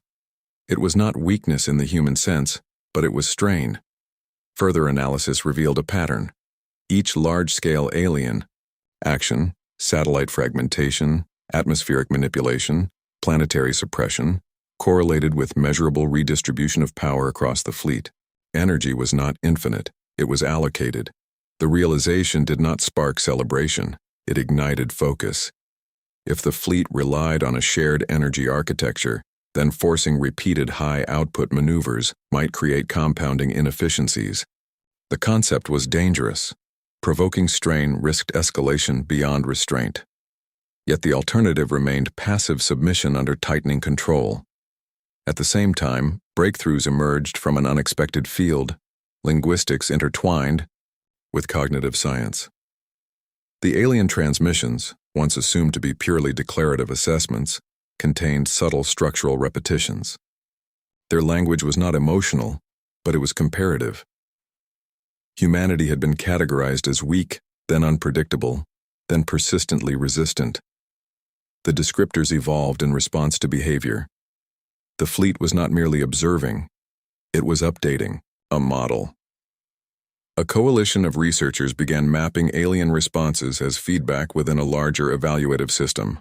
It was not weakness in the human sense, but it was strain. Further analysis revealed a pattern. Each large-scale alien, action, satellite fragmentation, atmospheric manipulation, planetary suppression, correlated with measurable redistribution of power across the fleet. Energy was not infinite, it was allocated. The realization did not spark celebration, it ignited focus. If the fleet relied on a shared energy architecture, then forcing repeated high-output maneuvers might create compounding inefficiencies. The concept was dangerous. Provoking strain risked escalation beyond restraint. Yet the alternative remained passive submission under tightening control. At the same time, breakthroughs emerged from an unexpected field, linguistics intertwined with cognitive science. The alien transmissions, once assumed to be purely declarative assessments, contained subtle structural repetitions. Their language was not emotional, but it was comparative. Humanity had been categorized as weak, then unpredictable, then persistently resistant. The descriptors evolved in response to behavior. The fleet was not merely observing, it was updating a model. A coalition of researchers began mapping alien responses as feedback within a larger evaluative system.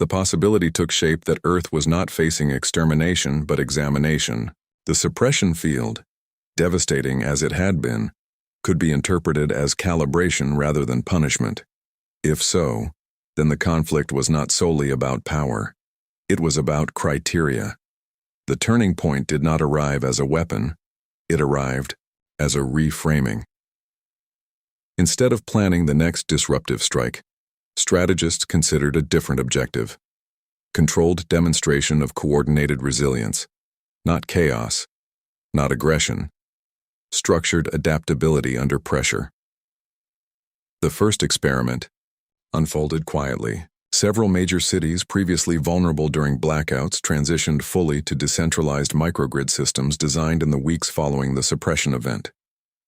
The possibility took shape that Earth was not facing extermination but examination. The suppression field, devastating as it had been, could be interpreted as calibration rather than punishment. If so, then the conflict was not solely about power. It was about criteria. The turning point did not arrive as a weapon, it arrived as a reframing. Instead of planning the next disruptive strike, strategists considered a different objective: controlled demonstration of coordinated resilience, not chaos, not aggression, structured adaptability under pressure. The first experiment unfolded quietly. Several major cities previously vulnerable during blackouts transitioned fully to decentralized microgrid systems designed in the weeks following the suppression event.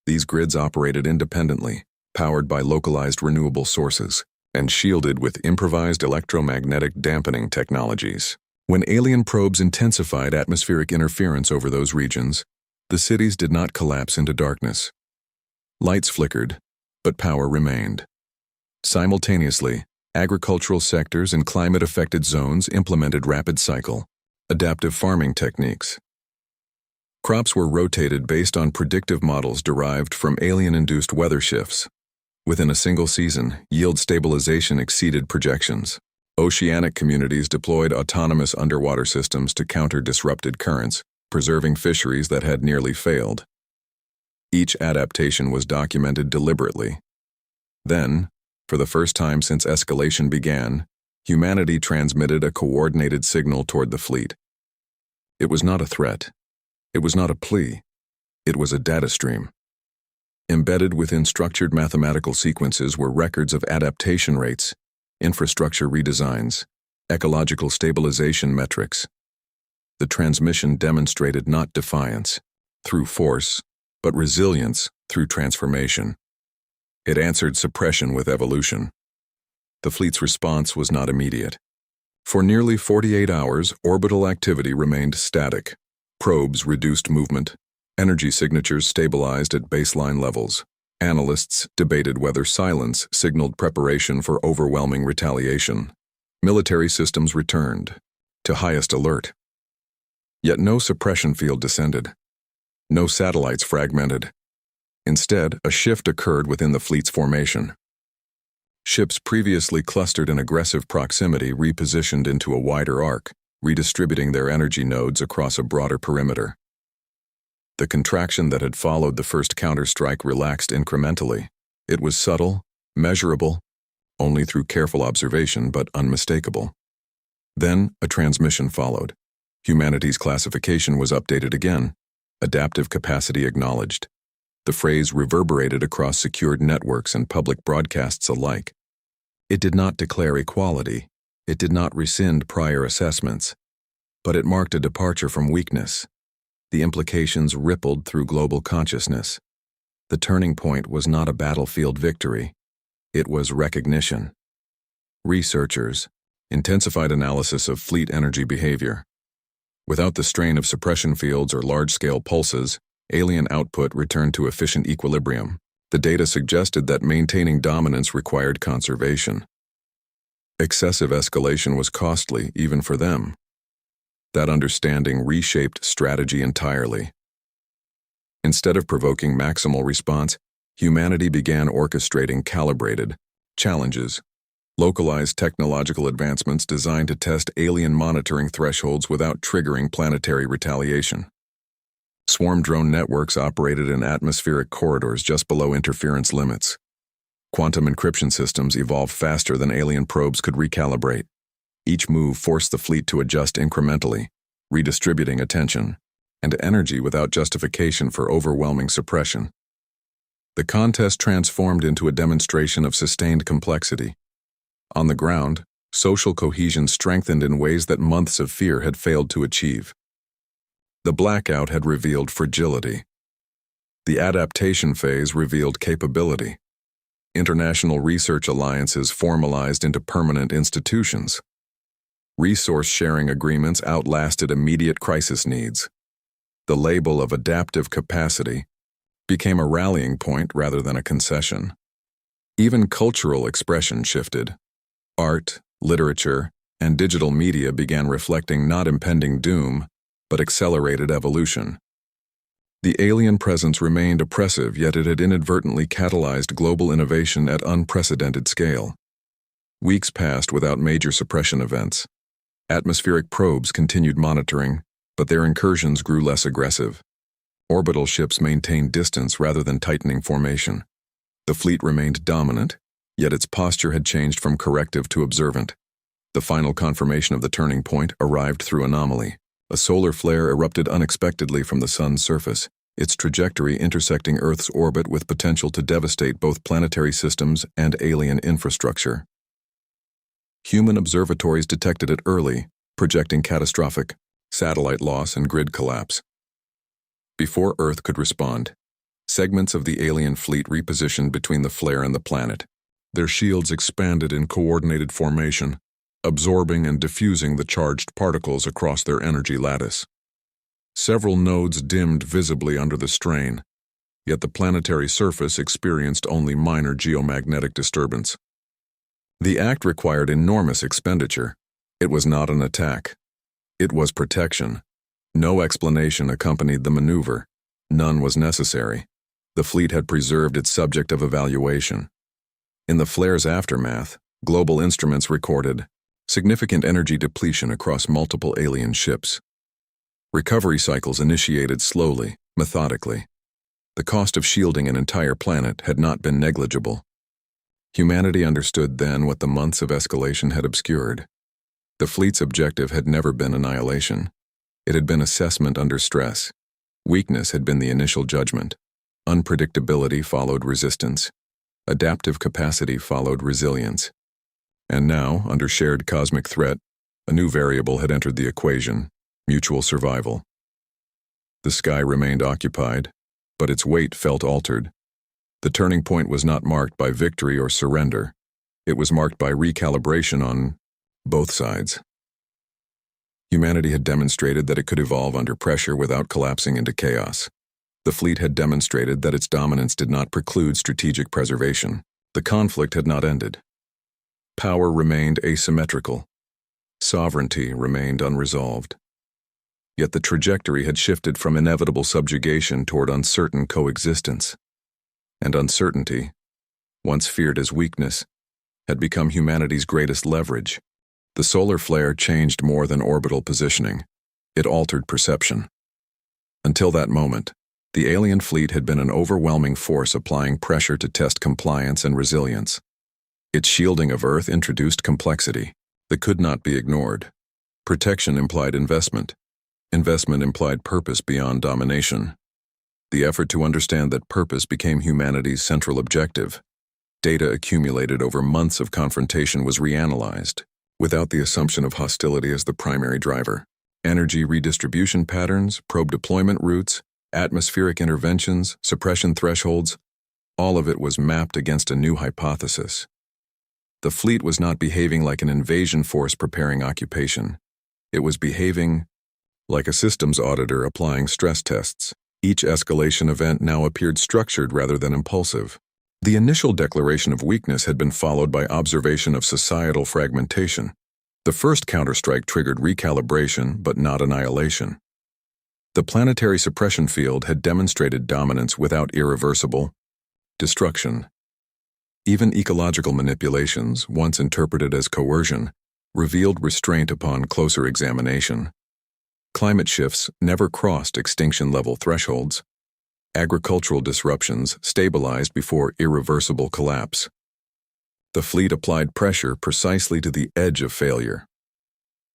These grids operated independently, powered by localized renewable sources, and shielded with improvised electromagnetic dampening technologies. When alien probes intensified atmospheric interference over those regions, the cities did not collapse into darkness. Lights flickered, but power remained. Simultaneously, agricultural sectors and climate-affected zones implemented rapid cycle, adaptive farming techniques. Crops were rotated based on predictive models derived from alien-induced weather shifts. Within a single season, yield stabilization exceeded projections. Oceanic communities deployed autonomous underwater systems to counter disrupted currents, preserving fisheries that had nearly failed. Each adaptation was documented deliberately. Then, for the first time since escalation began, humanity transmitted a coordinated signal toward the fleet. It was not a threat. It was not a plea. It was a data stream. Embedded within structured mathematical sequences were records of adaptation rates, infrastructure redesigns, ecological stabilization metrics. The transmission demonstrated not defiance through force, but resilience through transformation. It answered suppression with evolution. The fleet's response was not immediate. For nearly 48 hours, orbital activity remained static. Probes reduced movement. Energy signatures stabilized at baseline levels. Analysts debated whether silence signaled preparation for overwhelming retaliation. Military systems returned to highest alert. Yet no suppression field descended. No satellites fragmented. Instead, a shift occurred within the fleet's formation. Ships previously clustered in aggressive proximity repositioned into a wider arc, redistributing their energy nodes across a broader perimeter. The contraction that had followed the first counterstrike relaxed incrementally. It was subtle, measurable, only through careful observation, but unmistakable. Then, a transmission followed. Humanity's classification was updated again, adaptive capacity acknowledged. The phrase reverberated across secured networks and public broadcasts alike. It did not declare equality. It did not rescind prior assessments. But it marked a departure from weakness. The implications rippled through global consciousness. The turning point was not a battlefield victory. It was recognition. Researchers intensified analysis of fleet energy behavior. Without the strain of suppression fields or large-scale pulses, alien output returned to efficient equilibrium. The data suggested that maintaining dominance required conservation. Excessive escalation was costly, even for them. That understanding reshaped strategy entirely. Instead of provoking maximal response, humanity began orchestrating calibrated challenges, localized technological advancements designed to test alien monitoring thresholds without triggering planetary retaliation. Swarm drone networks operated in atmospheric corridors just below interference limits. Quantum encryption systems evolved faster than alien probes could recalibrate. Each move forced the fleet to adjust incrementally, redistributing attention and energy without justification for overwhelming suppression. The contest transformed into a demonstration of sustained complexity. On the ground, social cohesion strengthened in ways that months of fear had failed to achieve. The blackout had revealed fragility. The adaptation phase revealed capability. International research alliances formalized into permanent institutions. Resource-sharing agreements outlasted immediate crisis needs. The label of adaptive capacity became a rallying point rather than a concession. Even cultural expression shifted. Art, literature, and digital media began reflecting not impending doom, but accelerated evolution. The alien presence remained oppressive, yet it had inadvertently catalyzed global innovation at unprecedented scale. Weeks passed without major suppression events. Atmospheric probes continued monitoring, but their incursions grew less aggressive. Orbital ships maintained distance rather than tightening formation. The fleet remained dominant, yet its posture had changed from corrective to observant. The final confirmation of the turning point arrived through anomaly. A solar flare erupted unexpectedly from the sun's surface, its trajectory intersecting Earth's orbit with potential to devastate both planetary systems and alien infrastructure. Human observatories detected it early, projecting catastrophic satellite loss and grid collapse. Before Earth could respond, segments of the alien fleet repositioned between the flare and the planet. Their shields expanded in coordinated formation, absorbing and diffusing the charged particles across their energy lattice. Several nodes dimmed visibly under the strain, yet the planetary surface experienced only minor geomagnetic disturbance. The act required enormous expenditure. It was not an attack. It was protection. No explanation accompanied the maneuver. None was necessary. The fleet had preserved its subject of evaluation. In the flare's aftermath, global instruments recorded significant energy depletion across multiple alien ships. Recovery cycles initiated slowly, methodically. The cost of shielding an entire planet had not been negligible. Humanity understood then what the months of escalation had obscured. The fleet's objective had never been annihilation. It had been assessment under stress. Weakness had been the initial judgment. Unpredictability followed resistance. Adaptive capacity followed resilience. And now, under shared cosmic threat, a new variable had entered the equation: mutual survival. The sky remained occupied, but its weight felt altered. The turning point was not marked by victory or surrender. It was marked by recalibration on both sides. Humanity had demonstrated that it could evolve under pressure without collapsing into chaos. The fleet had demonstrated that its dominance did not preclude strategic preservation. The conflict had not ended. Power remained asymmetrical. Sovereignty remained unresolved. Yet the trajectory had shifted from inevitable subjugation toward uncertain coexistence. And uncertainty, once feared as weakness, had become humanity's greatest leverage. The solar flare changed more than orbital positioning. It altered perception. Until that moment, the alien fleet had been an overwhelming force applying pressure to test compliance and resilience. Its shielding of Earth introduced complexity that could not be ignored. Protection implied investment. Investment implied purpose beyond domination. The effort to understand that purpose became humanity's central objective. Data accumulated over months of confrontation was reanalyzed, without the assumption of hostility as the primary driver. energy redistribution patterns, probe deployment routes, atmospheric interventions, suppression thresholds. All of it was mapped against a new hypothesis. The fleet was not behaving like an invasion force preparing occupation. It was behaving like a systems auditor applying stress tests. Each escalation event now appeared structured rather than impulsive. The initial declaration of weakness had been followed by observation of societal fragmentation. The first counterstrike triggered recalibration, but not annihilation. The planetary suppression field had demonstrated dominance without irreversible destruction. Even ecological manipulations, once interpreted as coercion, revealed restraint upon closer examination. Climate shifts never crossed extinction-level thresholds. Agricultural disruptions stabilized before irreversible collapse. The fleet applied pressure precisely to the edge of failure.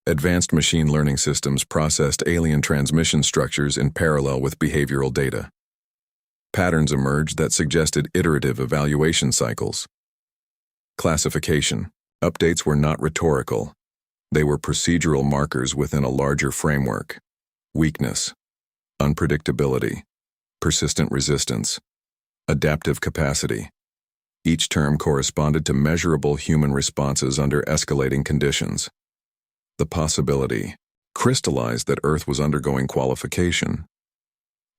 Advanced machine learning systems processed alien transmission structures in parallel with behavioral data. Patterns emerged that suggested iterative evaluation cycles. Classification. Updates were not rhetorical. They were procedural markers within a larger framework. Weakness, unpredictability, persistent resistance, adaptive capacity. Each term corresponded to measurable human responses under escalating conditions. The possibility crystallized that Earth was undergoing qualification.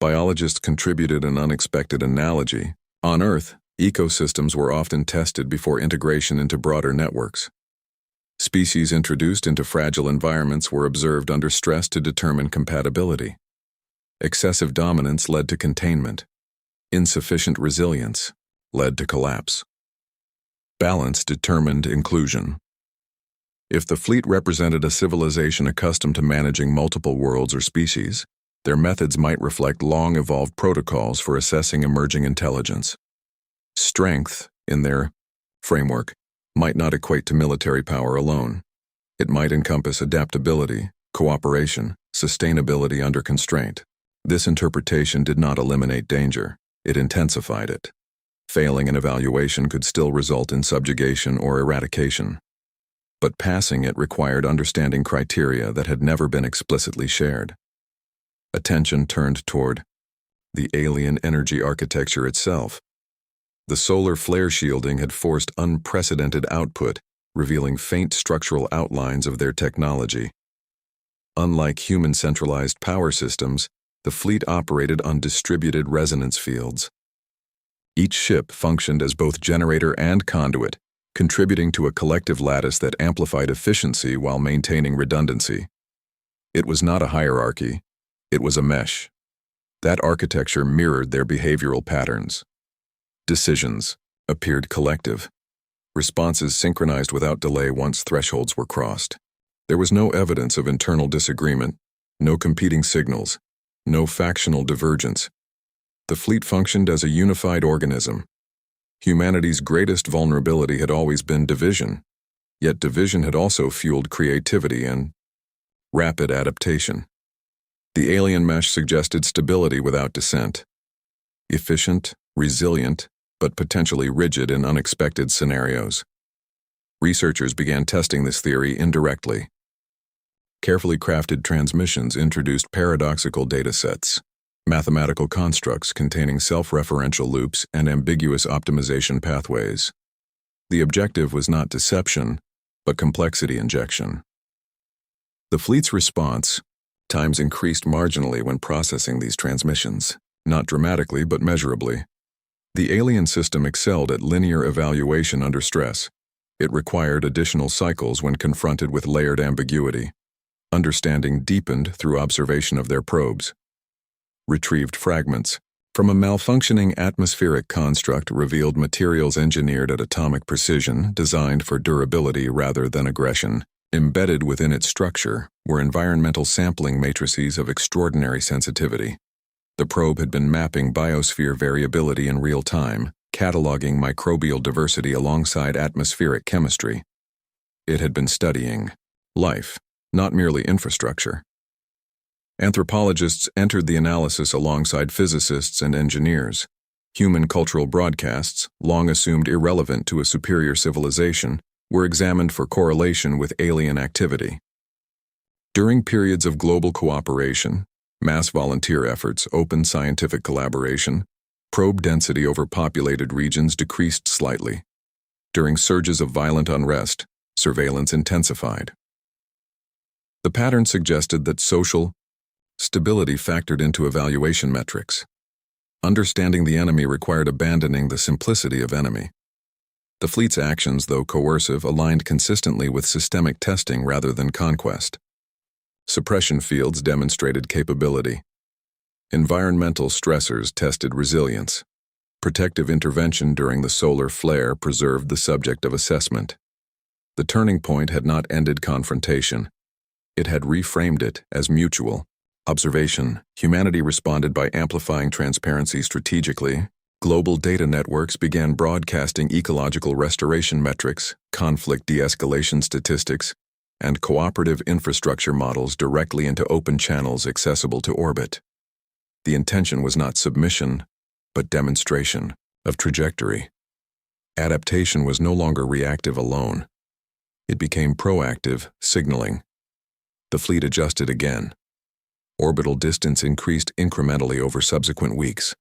Biologists contributed an unexpected analogy. On Earth, ecosystems were often tested before integration into broader networks. Species introduced into fragile environments were observed under stress to determine compatibility. Excessive dominance led to containment. Insufficient resilience led to collapse. Balance determined inclusion. If the fleet represented a civilization accustomed to managing multiple worlds or species, their methods might reflect long-evolved protocols for assessing emerging intelligence. Strength, in their framework, might not equate to military power alone. It might encompass adaptability, cooperation, sustainability under constraint. This interpretation did not eliminate danger, it intensified it. Failing an evaluation could still result in subjugation or eradication. But passing it required understanding criteria that had never been explicitly shared. Attention turned toward the alien energy architecture itself. The solar flare shielding had forced unprecedented output, revealing faint structural outlines of their technology. Unlike human centralized power systems, the fleet operated on distributed resonance fields. Each ship functioned as both generator and conduit, contributing to a collective lattice that amplified efficiency while maintaining redundancy. It was not a hierarchy, it was a mesh. That architecture mirrored their behavioral patterns. Decisions appeared collective. Responses synchronized without delay once thresholds were crossed. There was no evidence of internal disagreement, no competing signals, no factional divergence. The fleet functioned as a unified organism. Humanity's greatest vulnerability had always been division, yet division had also fueled creativity and rapid adaptation. The alien mesh suggested stability without dissent. Efficient, resilient, but potentially rigid in unexpected scenarios. Researchers began testing this theory indirectly. Carefully crafted transmissions introduced paradoxical datasets, mathematical constructs containing self-referential loops and ambiguous optimization pathways. The objective was not deception, but complexity injection. The fleet's response times increased marginally when processing these transmissions, not dramatically but measurably. The alien system excelled at linear evaluation under stress. It required additional cycles when confronted with layered ambiguity. Understanding deepened through observation of their probes. Retrieved fragments from a malfunctioning atmospheric construct revealed materials engineered at atomic precision, designed for durability rather than aggression. Embedded within its structure were environmental sampling matrices of extraordinary sensitivity. The probe had been mapping biosphere variability in real time, cataloging microbial diversity alongside atmospheric chemistry. It had been studying life, not merely infrastructure. Anthropologists entered the analysis alongside physicists and engineers. Human cultural broadcasts, long assumed irrelevant to a superior civilization, were examined for correlation with alien activity. During periods of global cooperation, mass volunteer efforts, open scientific collaboration, probe density over populated regions decreased slightly. During surges of violent unrest, surveillance intensified. The pattern suggested that social stability factored into evaluation metrics. Understanding the enemy required abandoning the simplicity of enemy. The fleet's actions, though coercive, aligned consistently with systemic testing rather than conquest. Suppression fields demonstrated capability. Environmental stressors tested resilience. Protective intervention during the solar flare preserved the subject of assessment. The turning point had not ended confrontation. It had reframed it as mutual observation. Humanity responded by amplifying transparency strategically. Global data networks began broadcasting ecological restoration metrics, conflict de-escalation statistics, and cooperative infrastructure models directly into open channels accessible to orbit. The intention was not submission, but demonstration of trajectory. Adaptation was no longer reactive alone. It became proactive, signaling. The fleet adjusted again. Orbital distance increased incrementally over subsequent weeks.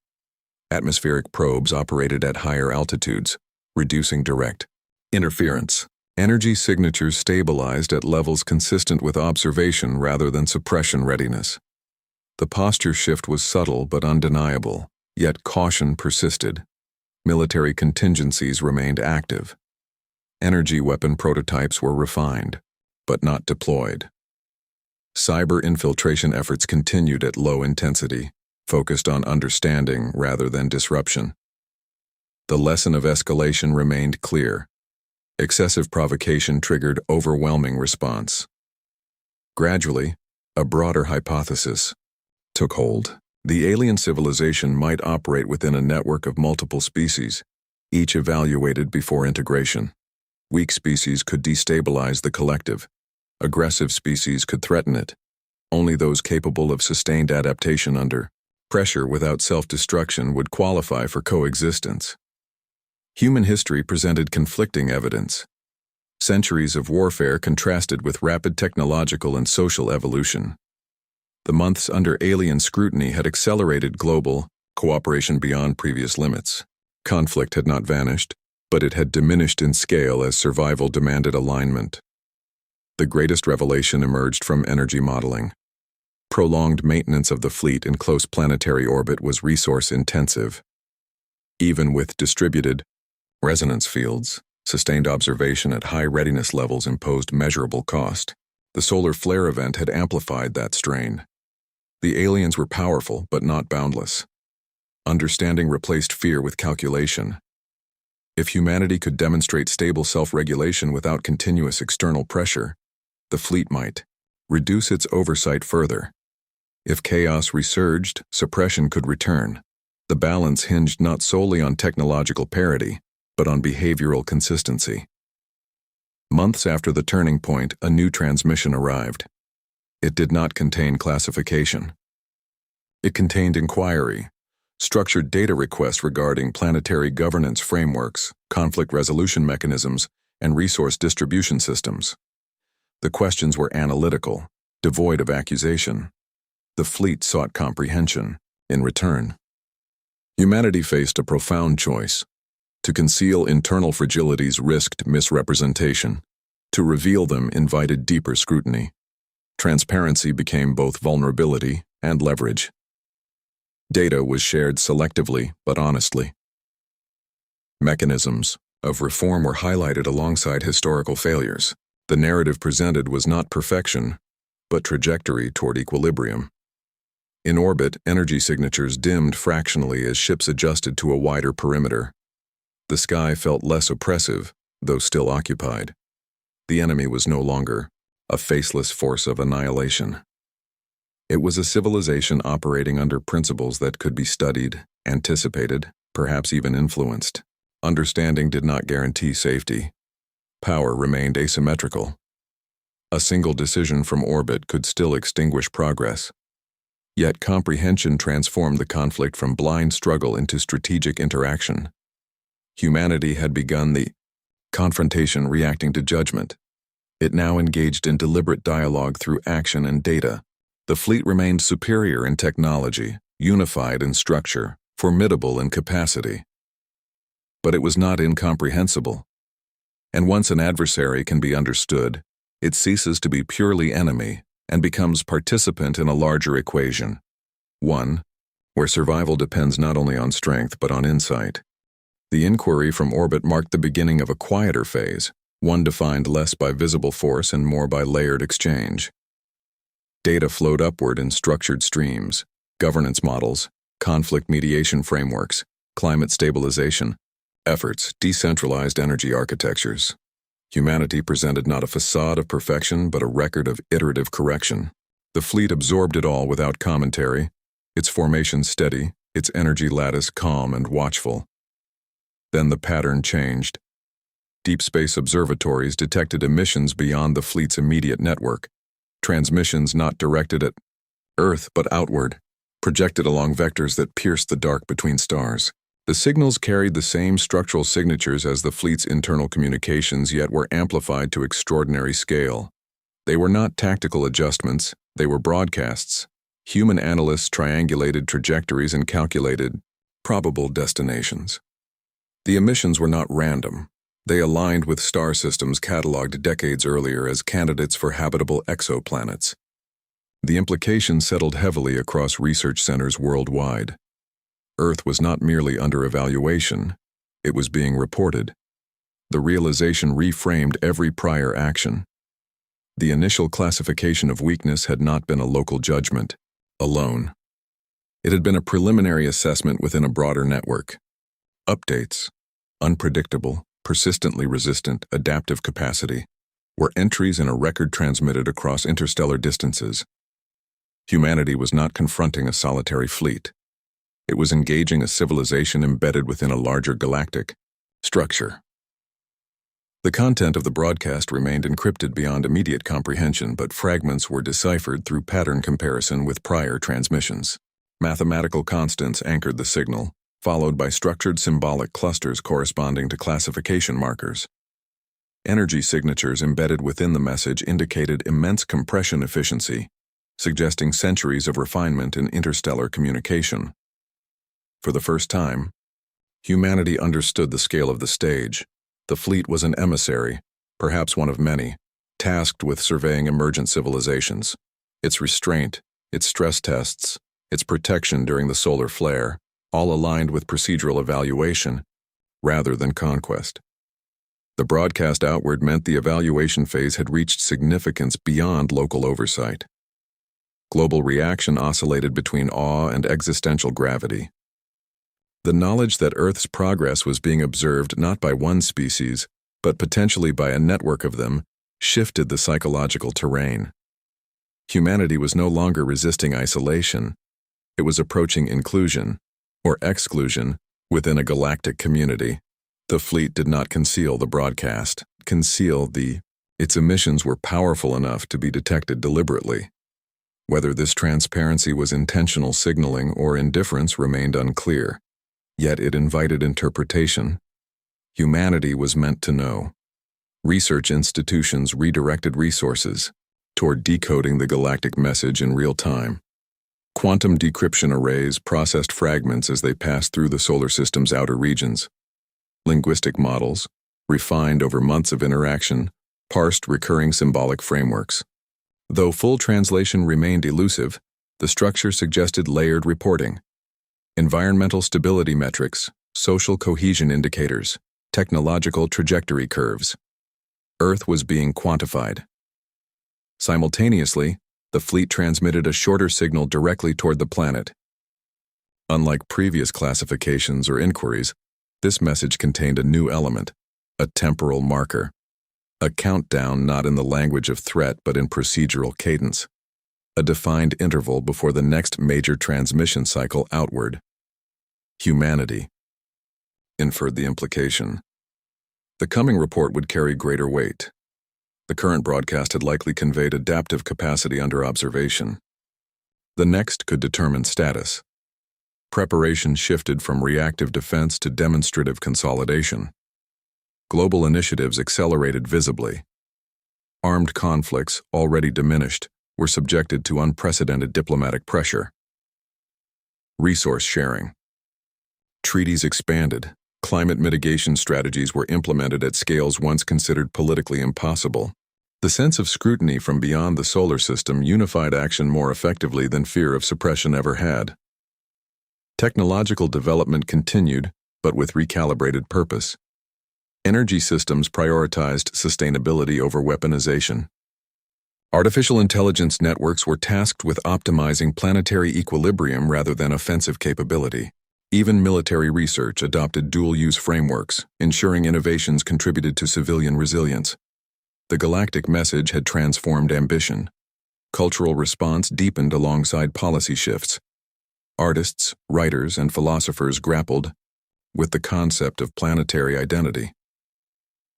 Atmospheric probes operated at higher altitudes, reducing direct interference. Energy signatures stabilized at levels consistent with observation rather than suppression readiness. The posture shift was subtle but undeniable, yet caution persisted. Military contingencies remained active. Energy weapon prototypes were refined, but not deployed. Cyber infiltration efforts continued at low intensity, focused on understanding rather than disruption. The lesson of escalation remained clear. Excessive provocation triggered overwhelming response. Gradually, a broader hypothesis took hold. The alien civilization might operate within a network of multiple species, each evaluated before integration. Weak species could destabilize the collective. Aggressive species could threaten it. Only those capable of sustained adaptation under pressure without self-destruction would qualify for coexistence. Human history presented conflicting evidence. Centuries of warfare contrasted with rapid technological and social evolution. The months under alien scrutiny had accelerated global cooperation beyond previous limits. Conflict had not vanished, but it had diminished in scale as survival demanded alignment. The greatest revelation emerged from energy modeling. Prolonged maintenance of the fleet in close planetary orbit was resource-intensive. Even with distributed resonance fields, sustained observation at high readiness levels imposed measurable cost. The solar flare event had amplified that strain. The aliens were powerful, but not boundless. Understanding replaced fear with calculation. If humanity could demonstrate stable self-regulation without continuous external pressure, the fleet might reduce its oversight further. If chaos resurged, suppression could return. The balance hinged not solely on technological parity, but on behavioral consistency. Months after the turning point, a new transmission arrived. It did not contain classification. It contained inquiry, structured data requests regarding planetary governance frameworks, conflict resolution mechanisms, and resource distribution systems. The questions were analytical, devoid of accusation. The fleet sought comprehension. In return, humanity faced a profound choice. To conceal internal fragilities risked misrepresentation. To reveal them invited deeper scrutiny. Transparency became both vulnerability and leverage. Data was shared selectively but honestly. Mechanisms of reform were highlighted alongside historical failures. The narrative presented was not perfection, but trajectory toward equilibrium. In orbit, energy signatures dimmed fractionally as ships adjusted to a wider perimeter. The sky felt less oppressive, though still occupied. The enemy was no longer a faceless force of annihilation. It was a civilization operating under principles that could be studied, anticipated, perhaps even influenced. Understanding did not guarantee safety. Power remained asymmetrical. A single decision from orbit could still extinguish progress. Yet comprehension transformed the conflict from blind struggle into strategic interaction. Humanity had begun the confrontation reacting to judgment. It now engaged in deliberate dialogue through action and data. The fleet remained superior in technology, unified in structure, formidable in capacity. But it was not incomprehensible. And once an adversary can be understood, it ceases to be purely enemy and becomes participant in a larger equation. One, where survival depends not only on strength but on insight. The inquiry from orbit marked the beginning of a quieter phase, one defined less by visible force and more by layered exchange. Data flowed upward in structured streams, governance models, conflict mediation frameworks, climate stabilization efforts, decentralized energy architectures. Humanity presented not a facade of perfection but a record of iterative correction. The fleet absorbed it all without commentary, its formation steady, its energy lattice calm and watchful. Then the pattern changed. Deep space observatories detected emissions beyond the fleet's immediate network, transmissions not directed at Earth but outward, projected along vectors that pierced the dark between stars. The signals carried the same structural signatures as the fleet's internal communications, yet were amplified to extraordinary scale. They were not tactical adjustments, they were broadcasts. Human analysts triangulated trajectories and calculated probable destinations. The emissions were not random. They aligned with star systems catalogued decades earlier as candidates for habitable exoplanets. The implications settled heavily across research centers worldwide. Earth was not merely under evaluation, it was being reported. The realization reframed every prior action. The initial classification of weakness had not been a local judgment, alone. It had been a preliminary assessment within a broader network. Updates, unpredictable, persistently resistant, adaptive capacity, were entries in a record transmitted across interstellar distances. Humanity was not confronting a solitary fleet. It was engaging a civilization embedded within a larger galactic structure. The content of the broadcast remained encrypted beyond immediate comprehension, but fragments were deciphered through pattern comparison with prior transmissions. Mathematical constants anchored the signal, followed by structured symbolic clusters corresponding to classification markers. Energy signatures embedded within the message indicated immense compression efficiency, suggesting centuries of refinement in interstellar communication. For the first time, humanity understood the scale of the stage. The fleet was an emissary, perhaps one of many, tasked with surveying emergent civilizations. Its restraint, its stress tests, its protection during the solar flare, all aligned with procedural evaluation, rather than conquest. The broadcast outward meant the evaluation phase had reached significance beyond local oversight. Global reaction oscillated between awe and existential gravity. The knowledge that Earth's progress was being observed not by one species, but potentially by a network of them, shifted the psychological terrain. Humanity was no longer resisting isolation. It was approaching inclusion, or exclusion, within a galactic community. The fleet did not conceal the broadcast, its emissions were powerful enough to be detected deliberately. Whether this transparency was intentional signaling or indifference remained unclear. Yet it invited interpretation. Humanity was meant to know. Research institutions redirected resources toward decoding the galactic message in real time. Quantum decryption arrays processed fragments as they passed through the solar system's outer regions. Linguistic models, refined over months of interaction, parsed recurring symbolic frameworks. Though full translation remained elusive, the structure suggested layered reporting. Environmental stability metrics, social cohesion indicators, technological trajectory curves. Earth was being quantified. Simultaneously, the fleet transmitted a shorter signal directly toward the planet. Unlike previous classifications or inquiries, this message contained a new element, a temporal marker. A countdown not in the language of threat but in procedural cadence. A defined interval before the next major transmission cycle outward. Humanity, inferred the implication. The coming report would carry greater weight. The current broadcast had likely conveyed adaptive capacity under observation. The next could determine status. Preparation shifted from reactive defense to demonstrative consolidation. Global initiatives accelerated visibly. Armed conflicts, already diminished, were subjected to unprecedented diplomatic pressure. Resource sharing. Treaties expanded. Climate mitigation strategies were implemented at scales once considered politically impossible. The sense of scrutiny from beyond the solar system unified action more effectively than fear of suppression ever had. Technological development continued, but with recalibrated purpose. Energy systems prioritized sustainability over weaponization. Artificial intelligence networks were tasked with optimizing planetary equilibrium rather than offensive capability. Even military research adopted dual-use frameworks, ensuring innovations contributed to civilian resilience. The galactic message had transformed ambition. Cultural response deepened alongside policy shifts. Artists, writers, and philosophers grappled with the concept of planetary identity.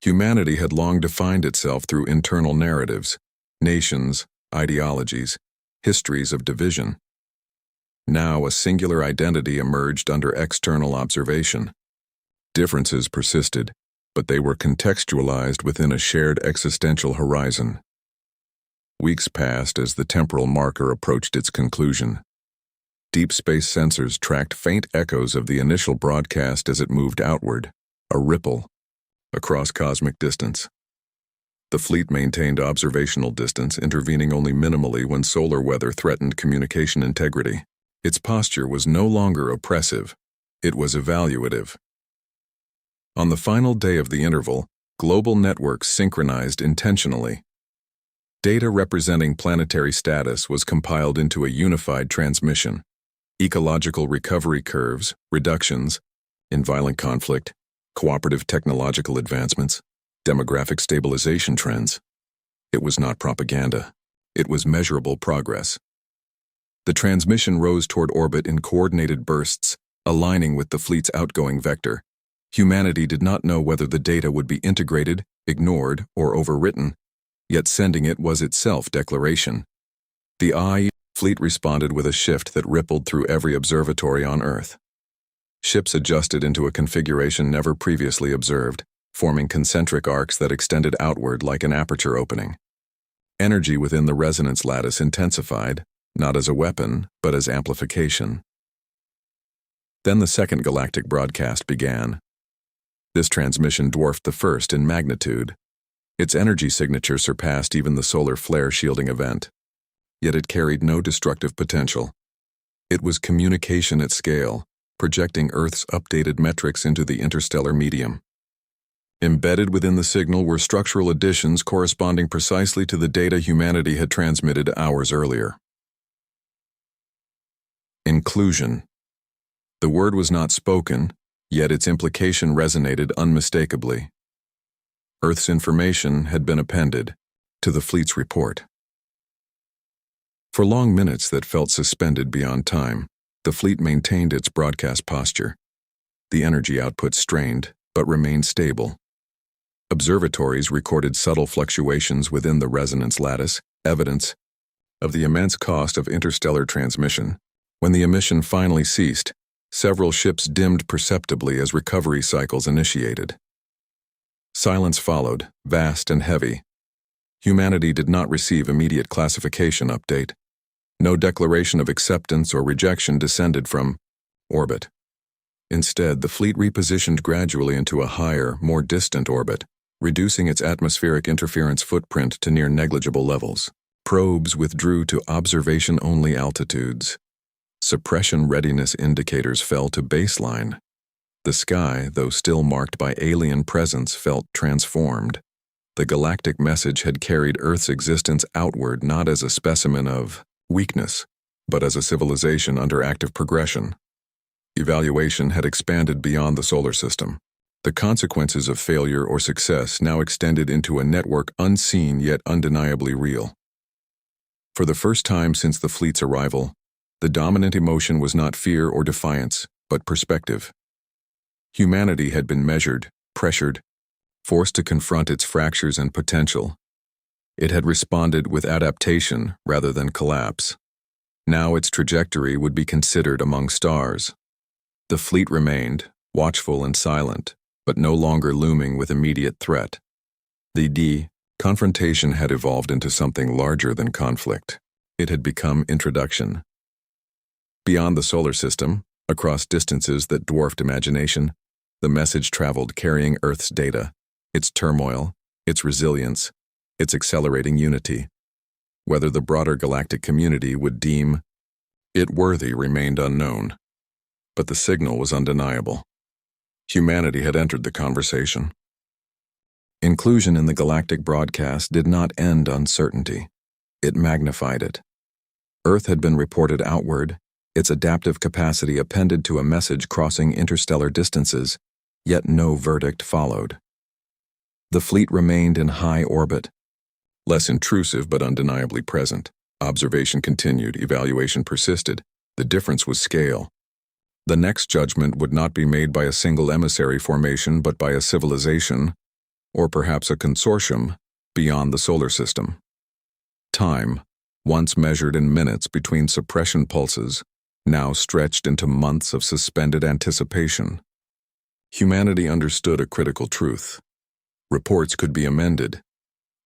Humanity had long defined itself through internal narratives, nations, ideologies, histories of division. Now a singular identity emerged under external observation. Differences persisted, but they were contextualized within a shared existential horizon. Weeks passed as the temporal marker approached its conclusion. Deep space sensors tracked faint echoes of the initial broadcast as it moved outward, a ripple, across cosmic distance. The fleet maintained observational distance, intervening only minimally when solar weather threatened communication integrity. Its posture was no longer oppressive, it was evaluative. On the final day of the interval, global networks synchronized intentionally. Data representing planetary status was compiled into a unified transmission. Ecological recovery curves, reductions in violent conflict, cooperative technological advancements, demographic stabilization trends. It was not propaganda. It was measurable progress. The transmission rose toward orbit in coordinated bursts, aligning with the fleet's outgoing vector. Humanity did not know whether the data would be integrated, ignored, or overwritten, yet sending it was itself declaration. The fleet responded with a shift that rippled through every observatory on Earth. Ships adjusted into a configuration never previously observed, forming concentric arcs that extended outward like an aperture opening. Energy within the resonance lattice intensified, not as a weapon, but as amplification. Then the second galactic broadcast began. This transmission dwarfed the first in magnitude. Its energy signature surpassed even the solar flare shielding event. Yet it carried no destructive potential. It was communication at scale, projecting Earth's updated metrics into the interstellar medium. Embedded within the signal were structural additions corresponding precisely to the data humanity had transmitted hours earlier. Inclusion. The word was not spoken, yet its implication resonated unmistakably. Earth's information had been appended to the fleet's report. For long minutes that felt suspended beyond time, the fleet maintained its broadcast posture. The energy output strained, but remained stable. Observatories recorded subtle fluctuations within the resonance lattice, evidence of the immense cost of interstellar transmission. When the emission finally ceased, several ships dimmed perceptibly as recovery cycles initiated. Silence followed, vast and heavy. Humanity did not receive immediate classification update. No declaration of acceptance or rejection descended from orbit. Instead, the fleet repositioned gradually into a higher, more distant orbit, reducing its atmospheric interference footprint to near negligible levels. Probes withdrew to observation-only altitudes. Suppression readiness indicators fell to baseline. The sky, though still marked by alien presence, felt transformed. The galactic message had carried Earth's existence outward not as a specimen of weakness, but as a civilization under active progression. Evaluation had expanded beyond the solar system. The consequences of failure or success now extended into a network unseen yet undeniably real. For the first time since the fleet's arrival, the dominant emotion was not fear or defiance, but perspective. Humanity had been measured, pressured, forced to confront its fractures and potential. It had responded with adaptation rather than collapse. Now its trajectory would be considered among stars. The fleet remained, watchful and silent, but no longer looming with immediate threat. The Confrontation had evolved into something larger than conflict. It had become introduction. Beyond the solar system, across distances that dwarfed imagination, the message traveled carrying Earth's data, its turmoil, its resilience, its accelerating unity. Whether the broader galactic community would deem it worthy remained unknown, but the signal was undeniable. Humanity had entered the conversation. Inclusion in the galactic broadcast did not end uncertainty. It magnified it. Earth had been reported outward, its adaptive capacity appended to a message crossing interstellar distances, yet no verdict followed. The fleet remained in high orbit, less intrusive but undeniably present. Observation continued, evaluation persisted. The difference was scale. The next judgment would not be made by a single emissary formation but by a civilization, or perhaps a consortium, beyond the solar system. Time, once measured in minutes between suppression pulses, now stretched into months of suspended anticipation. Humanity understood a critical truth. Reports could be amended.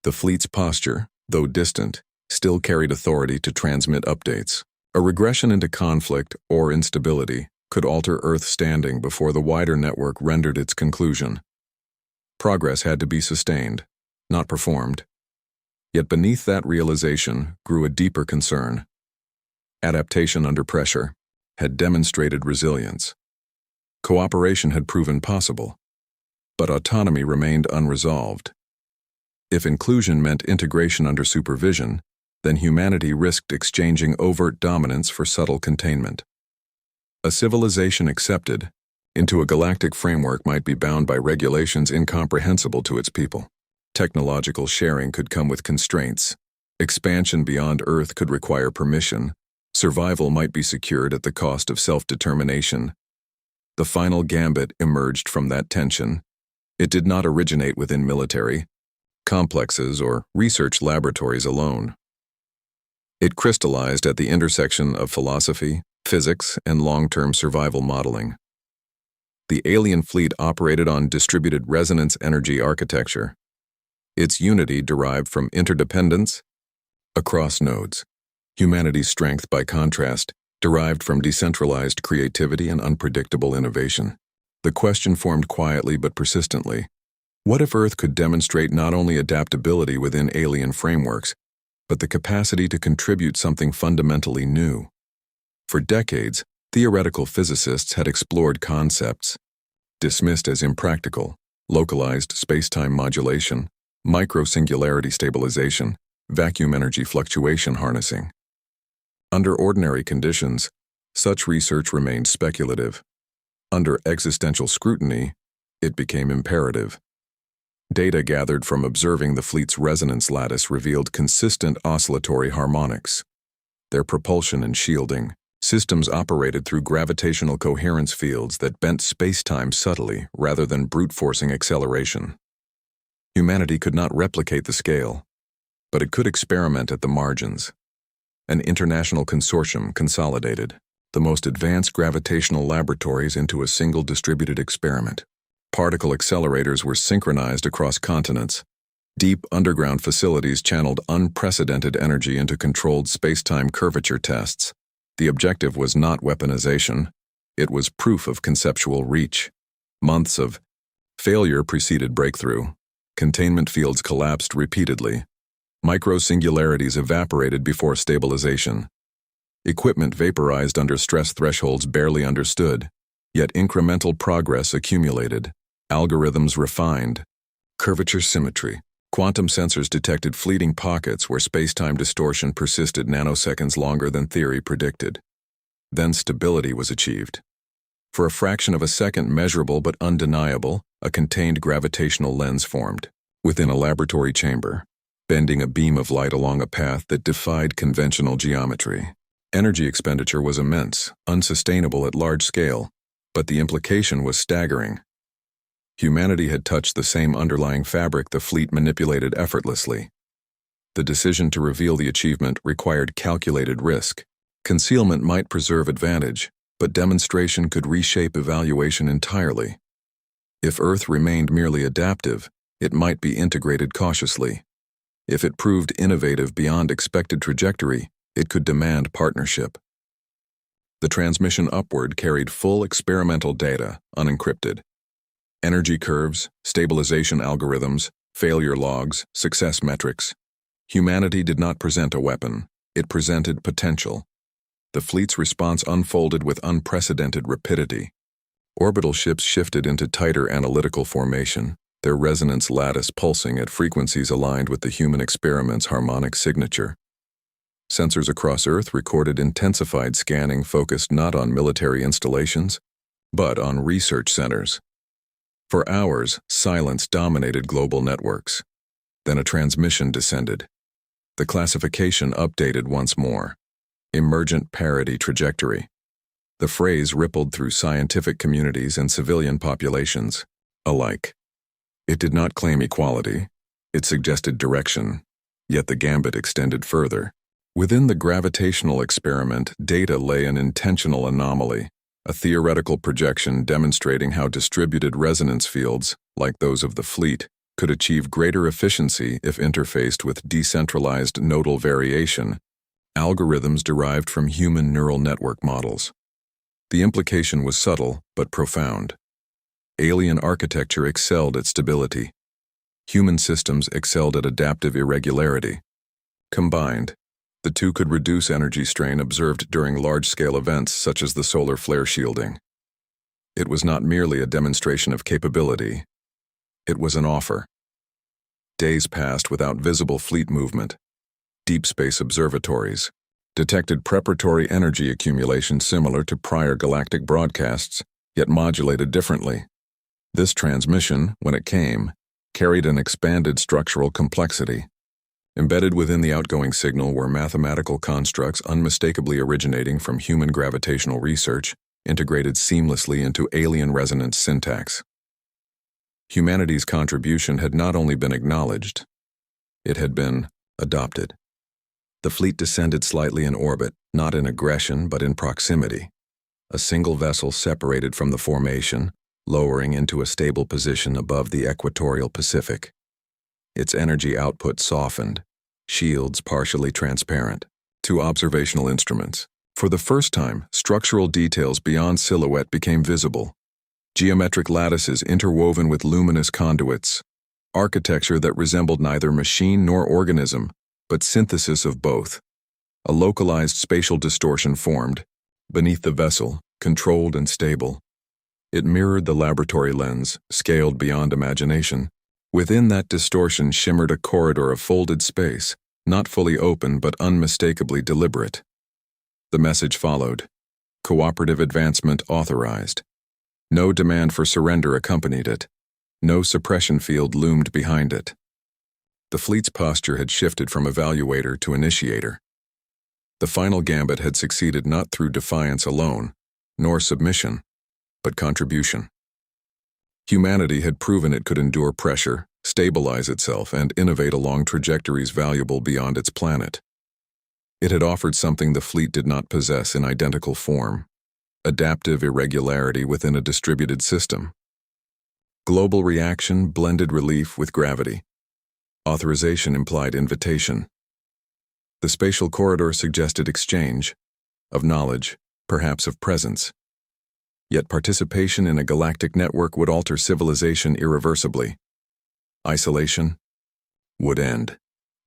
The fleet's posture, though distant, still carried authority to transmit updates. A regression into conflict or instability could alter Earth's standing before the wider network rendered its conclusion. Progress had to be sustained, not performed. Yet beneath that realization grew a deeper concern. Adaptation under pressure had demonstrated resilience. Cooperation had proven possible, but autonomy remained unresolved. If inclusion meant integration under supervision, then humanity risked exchanging overt dominance for subtle containment. A civilization accepted into a galactic framework might be bound by regulations incomprehensible to its people. Technological sharing could come with constraints. Expansion beyond Earth could require permission. Survival might be secured at the cost of self-determination. The final gambit emerged from that tension. It did not originate within military complexes or research laboratories alone. It crystallized at the intersection of philosophy, physics, and long-term survival modeling. The alien fleet operated on distributed resonance energy architecture. Its unity derived from interdependence across nodes. Humanity's strength, by contrast, derived from decentralized creativity and unpredictable innovation. The question formed quietly but persistently. What if Earth could demonstrate not only adaptability within alien frameworks, but the capacity to contribute something fundamentally new? For decades, theoretical physicists had explored concepts dismissed as impractical: localized space-time modulation, micro-singularity stabilization, vacuum energy fluctuation harnessing. Under ordinary conditions, such research remained speculative. Under existential scrutiny, it became imperative. Data gathered from observing the fleet's resonance lattice revealed consistent oscillatory harmonics. Their propulsion and shielding systems operated through gravitational coherence fields that bent space-time subtly rather than brute-forcing acceleration. Humanity could not replicate the scale, but it could experiment at the margins. An international consortium consolidated the most advanced gravitational laboratories into a single distributed experiment. Particle accelerators were synchronized across continents. Deep underground facilities channeled unprecedented energy into controlled space-time curvature tests. The objective was not weaponization. It was proof of conceptual reach. Months of failure preceded breakthrough. Containment fields collapsed repeatedly. Micro-singularities evaporated before stabilization. Equipment vaporized under stress thresholds barely understood, yet incremental progress accumulated. Algorithms refined. Curvature symmetry. Quantum sensors detected fleeting pockets where space-time distortion persisted nanoseconds longer than theory predicted. Then stability was achieved. For a fraction of a second, measurable but undeniable, a contained gravitational lens formed within a laboratory chamber, bending a beam of light along a path that defied conventional geometry. Energy expenditure was immense, unsustainable at large scale, but the implication was staggering. Humanity had touched the same underlying fabric the fleet manipulated effortlessly. The decision to reveal the achievement required calculated risk. Concealment might preserve advantage, but demonstration could reshape evaluation entirely. If Earth remained merely adaptive, it might be integrated cautiously. If it proved innovative beyond expected trajectory, it could demand partnership. The transmission upward carried full experimental data, unencrypted. Energy curves, stabilization algorithms, failure logs, success metrics. Humanity did not present a weapon, it presented potential. The fleet's response unfolded with unprecedented rapidity. Orbital ships shifted into tighter analytical formation, their resonance lattice pulsing at frequencies aligned with the human experiment's harmonic signature. Sensors across Earth recorded intensified scanning focused not on military installations, but on research centers. For hours, silence dominated global networks. Then a transmission descended. The classification updated once more. Emergent parity trajectory. The phrase rippled through scientific communities and civilian populations alike. It did not claim equality. It suggested direction. Yet the gambit extended further. Within the gravitational experiment, data lay an intentional anomaly, a theoretical projection demonstrating how distributed resonance fields, like those of the fleet, could achieve greater efficiency if interfaced with decentralized nodal variation, algorithms derived from human neural network models. The implication was subtle but profound. Alien architecture excelled at stability. Human systems excelled at adaptive irregularity. Combined, the two could reduce energy strain observed during large-scale events such as the solar flare shielding. It was not merely a demonstration of capability. It was an offer. Days passed without visible fleet movement. Deep space observatories detected preparatory energy accumulation similar to prior galactic broadcasts, yet modulated differently. This transmission, when it came, carried an expanded structural complexity. Embedded within the outgoing signal were mathematical constructs unmistakably originating from human gravitational research, integrated seamlessly into alien resonance syntax. Humanity's contribution had not only been acknowledged, it had been adopted. The fleet descended slightly in orbit, not in aggression but in proximity. A single vessel separated from the formation, lowering into a stable position above the equatorial Pacific. Its energy output softened, shields partially transparent. Two observational instruments. For the first time, structural details beyond silhouette became visible. Geometric lattices interwoven with luminous conduits. Architecture that resembled neither machine nor organism, but synthesis of both. A localized spatial distortion formed, beneath the vessel, controlled and stable. It mirrored the laboratory lens, scaled beyond imagination. Within that distortion shimmered a corridor of folded space, not fully open but unmistakably deliberate. The message followed. Cooperative advancement authorized. No demand for surrender accompanied it. No suppression field loomed behind it. The fleet's posture had shifted from evaluator to initiator. The final gambit had succeeded not through defiance alone, nor submission, but contribution. Humanity had proven it could endure pressure, stabilize itself, and innovate along trajectories valuable beyond its planet. It had offered something the fleet did not possess in identical form: adaptive irregularity within a distributed system. Global reaction blended relief with gravity. Authorization implied invitation. The spatial corridor suggested exchange, of knowledge, perhaps of presence. Yet participation in a galactic network would alter civilization irreversibly. Isolation would end.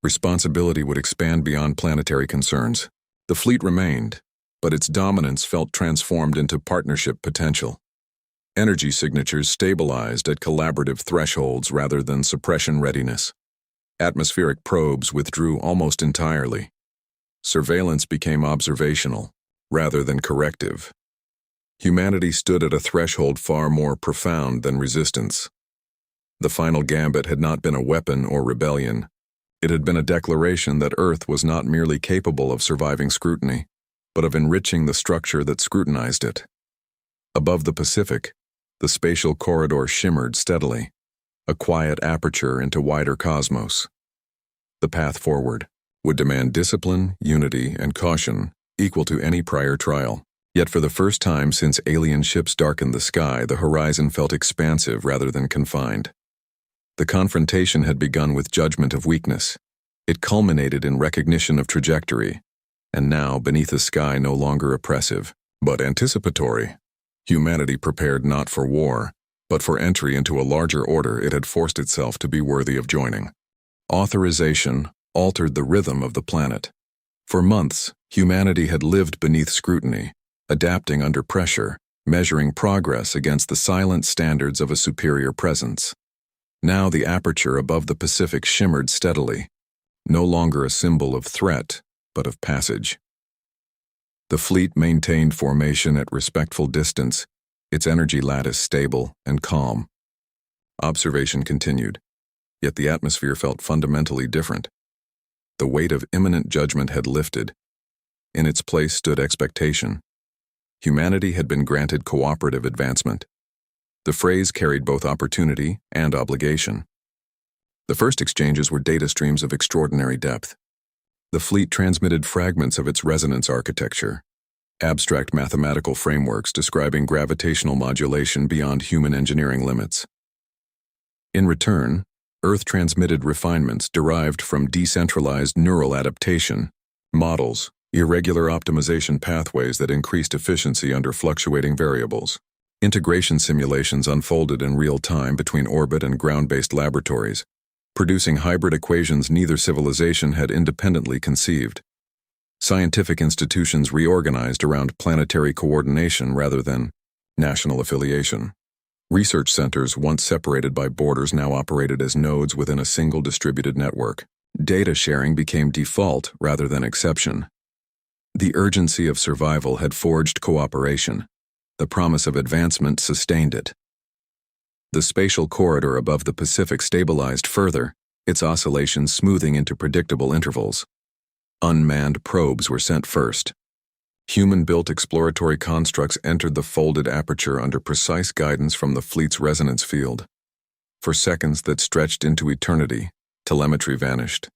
Responsibility would expand beyond planetary concerns. The fleet remained, but its dominance felt transformed into partnership potential. Energy signatures stabilized at collaborative thresholds rather than suppression readiness. Atmospheric probes withdrew almost entirely. Surveillance became observational, rather than corrective. Humanity stood at a threshold far more profound than resistance. The final gambit had not been a weapon or rebellion. It had been a declaration that Earth was not merely capable of surviving scrutiny, but of enriching the structure that scrutinized it. Above the Pacific, the spatial corridor shimmered steadily, a quiet aperture into wider cosmos. The path forward would demand discipline, unity, and caution equal to any prior trial. Yet for the first time since alien ships darkened the sky, the horizon felt expansive rather than confined. The confrontation had begun with judgment of weakness. It culminated in recognition of trajectory, and now, beneath a sky no longer oppressive, but anticipatory, humanity prepared not for war, but for entry into a larger order it had forced itself to be worthy of joining. Authorization altered the rhythm of the planet. For months, humanity had lived beneath scrutiny, adapting under pressure, measuring progress against the silent standards of a superior presence. Now the aperture above the Pacific shimmered steadily, no longer a symbol of threat, but of passage. The fleet maintained formation at respectful distance, its energy lattice stable and calm. Observation continued, yet the atmosphere felt fundamentally different. The weight of imminent judgment had lifted. In its place stood expectation. Humanity had been granted cooperative advancement. The phrase carried both opportunity and obligation. The first exchanges were data streams of extraordinary depth. The fleet transmitted fragments of its resonance architecture, abstract mathematical frameworks describing gravitational modulation beyond human engineering limits. In return, Earth transmitted refinements derived from decentralized neural adaptation, models, irregular optimization pathways that increased efficiency under fluctuating variables. Integration simulations unfolded in real time between orbit and ground-based laboratories, producing hybrid equations neither civilization had independently conceived. Scientific institutions reorganized around planetary coordination rather than national affiliation. Research centers, once separated by borders, now operated as nodes within a single distributed network. Data sharing became default rather than exception. The urgency of survival had forged cooperation. The promise of advancement sustained it. The spatial corridor above the Pacific stabilized further, its oscillations smoothing into predictable intervals. Unmanned probes were sent first. Human-built exploratory constructs entered the folded aperture under precise guidance from the fleet's resonance field. For seconds that stretched into eternity, telemetry vanished.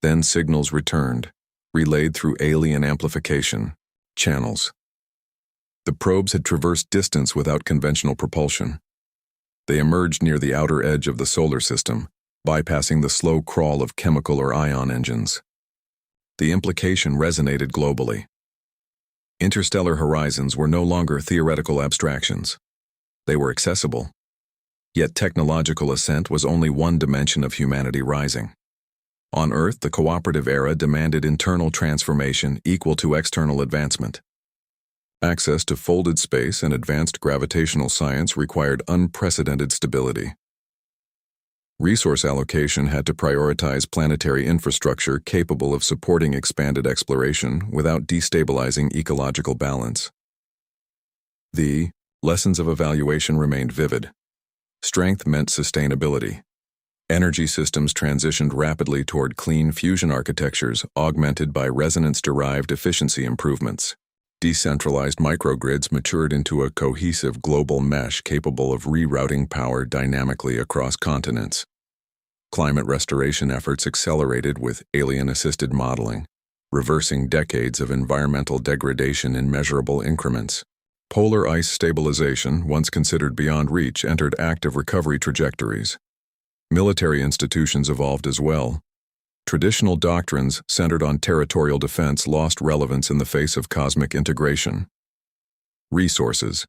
Then signals returned, relayed through alien amplification channels. The probes had traversed distance without conventional propulsion. They emerged near the outer edge of the solar system, bypassing the slow crawl of chemical or ion engines. The implication resonated globally. Interstellar horizons were no longer theoretical abstractions. They were accessible. Yet technological ascent was only one dimension of humanity rising. On Earth, the cooperative era demanded internal transformation equal to external advancement. Access to folded space and advanced gravitational science required unprecedented stability. Resource allocation had to prioritize planetary infrastructure capable of supporting expanded exploration without destabilizing ecological balance. The lessons of evaluation remained vivid. Strength meant sustainability. Energy systems transitioned rapidly toward clean fusion architectures augmented by resonance-derived efficiency improvements. Decentralized microgrids matured into a cohesive global mesh capable of rerouting power dynamically across continents. Climate restoration efforts accelerated with alien-assisted modeling, reversing decades of environmental degradation in measurable increments. Polar ice stabilization, once considered beyond reach, entered active recovery trajectories. Military institutions evolved as well. Traditional doctrines centered on territorial defense lost relevance in the face of cosmic integration. Resources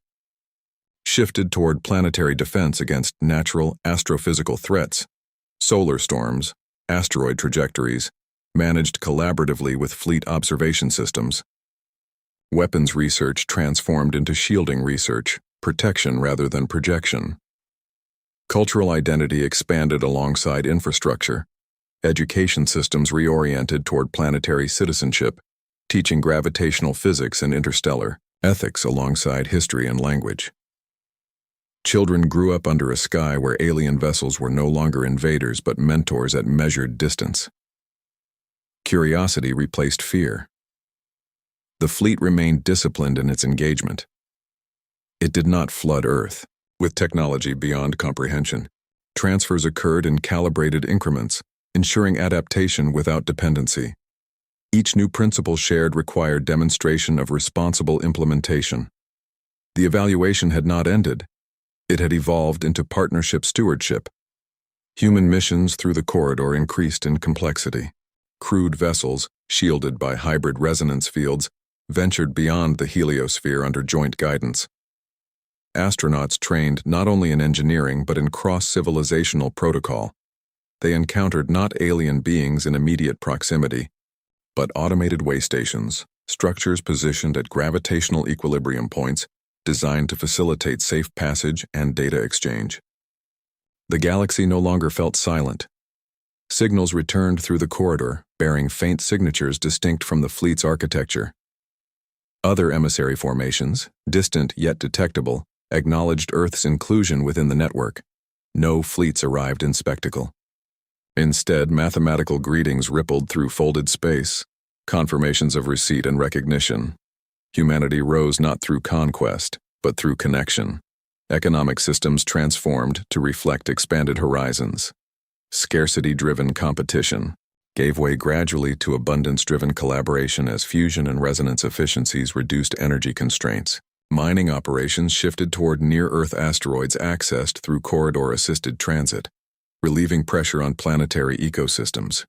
shifted toward planetary defense against natural astrophysical threats. Solar storms, asteroid trajectories, managed collaboratively with fleet observation systems. Weapons research transformed into shielding research, protection rather than projection. Cultural identity expanded alongside infrastructure. Education systems reoriented toward planetary citizenship, teaching gravitational physics and interstellar ethics alongside history and language. Children grew up under a sky where alien vessels were no longer invaders but mentors at measured distance. Curiosity replaced fear. The fleet remained disciplined in its engagement. It did not flood Earth with technology beyond comprehension. Transfers occurred in calibrated increments, ensuring adaptation without dependency. Each new principle shared required demonstration of responsible implementation. The evaluation had not ended. It had evolved into partnership stewardship. Human missions through the corridor increased in complexity. Crude vessels, shielded by hybrid resonance fields, ventured beyond the heliosphere under joint guidance. Astronauts trained not only in engineering but in cross-civilizational protocol. They encountered not alien beings in immediate proximity, but automated way stations, structures positioned at gravitational equilibrium points designed to facilitate safe passage and data exchange. The galaxy no longer felt silent. Signals returned through the corridor, bearing faint signatures distinct from the fleet's architecture. Other emissary formations, distant yet detectable, acknowledged Earth's inclusion within the network. No fleets arrived in spectacle. Instead, mathematical greetings rippled through folded space, confirmations of receipt and recognition. Humanity rose not through conquest, but through connection. Economic systems transformed to reflect expanded horizons. Scarcity-driven competition gave way gradually to abundance-driven collaboration as fusion and resonance efficiencies reduced energy constraints. Mining operations shifted toward near-Earth asteroids accessed through corridor-assisted transit, relieving pressure on planetary ecosystems.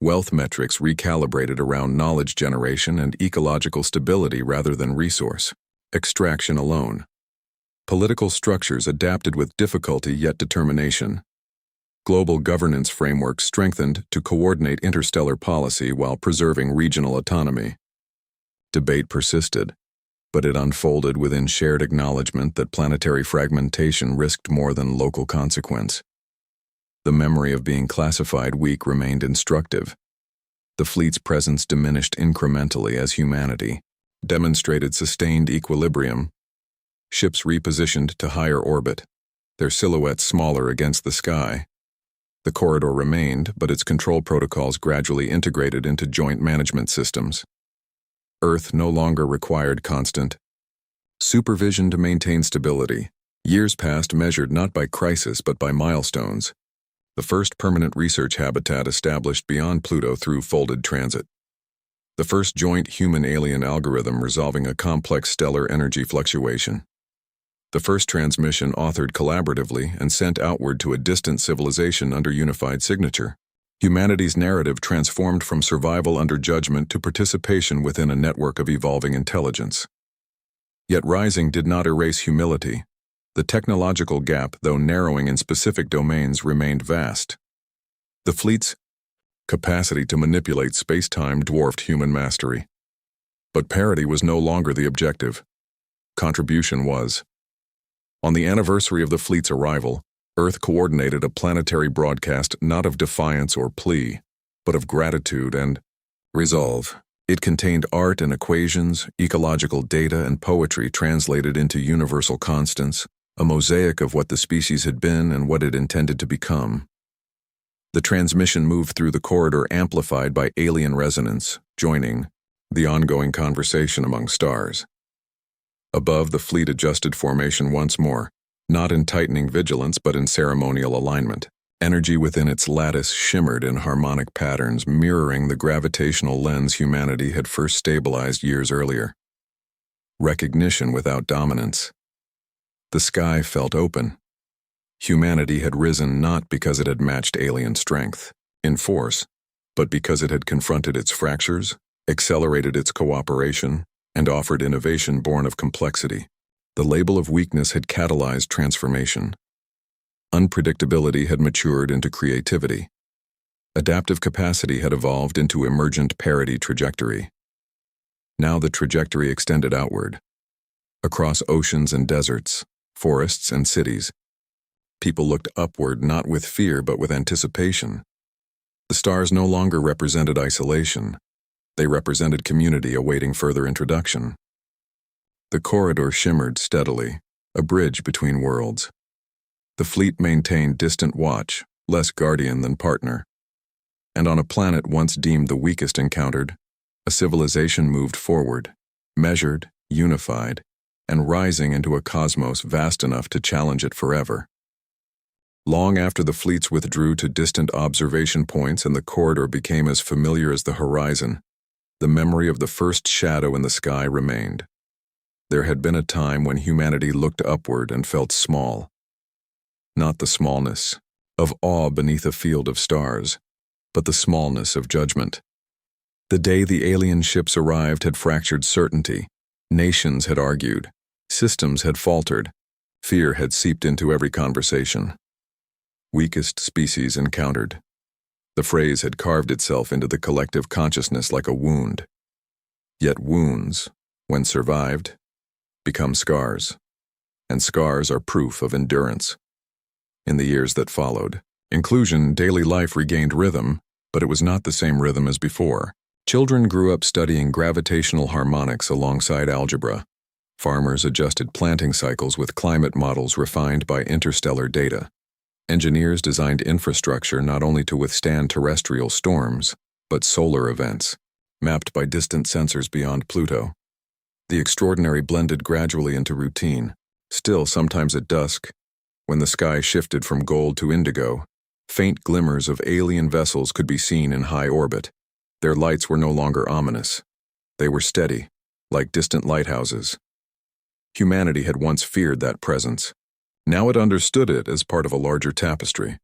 Wealth metrics recalibrated around knowledge generation and ecological stability rather than resource extraction alone. Political structures adapted with difficulty yet determination. Global governance frameworks strengthened to coordinate interstellar policy while preserving regional autonomy. Debate persisted, but it unfolded within shared acknowledgement that planetary fragmentation risked more than local consequence. The memory of being classified weak remained instructive. The fleet's presence diminished incrementally as humanity demonstrated sustained equilibrium. Ships repositioned to higher orbit, their silhouettes smaller against the sky. The corridor remained, but its control protocols gradually integrated into joint management systems. Earth no longer required constant supervision to maintain stability. Years passed measured not by crisis but by milestones. The first permanent research habitat established beyond Pluto through folded transit. The first joint human-alien algorithm resolving a complex stellar energy fluctuation. The first transmission authored collaboratively and sent outward to a distant civilization under unified signature. Humanity's narrative transformed from survival under judgment to participation within a network of evolving intelligence. Yet rising did not erase humility. The technological gap, though narrowing in specific domains, remained vast. The fleet's capacity to manipulate space-time dwarfed human mastery. But parity was no longer the objective. Contribution was. On the anniversary of the fleet's arrival, Earth coordinated a planetary broadcast not of defiance or plea, but of gratitude and resolve. It contained art and equations, ecological data and poetry translated into universal constants, a mosaic of what the species had been and what it intended to become. The transmission moved through the corridor amplified by alien resonance, joining the ongoing conversation among stars. Above, the fleet adjusted formation once more, not in tightening vigilance but in ceremonial alignment. Energy within its lattice shimmered in harmonic patterns, mirroring the gravitational lens humanity had first stabilized years earlier. Recognition without dominance. The sky felt open. Humanity had risen not because it had matched alien strength in force, but because it had confronted its fractures, accelerated its cooperation, and offered innovation born of complexity. The label of weakness had catalyzed transformation. Unpredictability had matured into creativity. Adaptive capacity had evolved into emergent parity trajectory. Now the trajectory extended outward, across oceans and deserts, forests and cities. People looked upward not with fear but with anticipation. The stars no longer represented isolation. They represented community awaiting further introduction. The corridor shimmered steadily, a bridge between worlds. The fleet maintained distant watch, less guardian than partner. And on a planet once deemed the weakest encountered, a civilization moved forward, measured, unified, and rising into a cosmos vast enough to challenge it forever. Long after the fleets withdrew to distant observation points and the corridor became as familiar as the horizon, the memory of the first shadow in the sky remained. There had been a time when humanity looked upward and felt small. Not the smallness of awe beneath a field of stars, but the smallness of judgment. The day the alien ships arrived had fractured certainty. Nations had argued. Systems had faltered. Fear had seeped into every conversation. Weakest species encountered. The phrase had carved itself into the collective consciousness like a wound. Yet wounds, when survived, become scars. And scars are proof of endurance. In the years that followed, daily life regained rhythm, but it was not the same rhythm as before. Children grew up studying gravitational harmonics alongside algebra. Farmers adjusted planting cycles with climate models refined by interstellar data. Engineers designed infrastructure not only to withstand terrestrial storms, but solar events, mapped by distant sensors beyond Pluto. The extraordinary blended gradually into routine. Still, sometimes at dusk, when the sky shifted from gold to indigo, faint glimmers of alien vessels could be seen in high orbit. Their lights were no longer ominous. They were steady, like distant lighthouses. Humanity had once feared that presence. Now it understood it as part of a larger tapestry.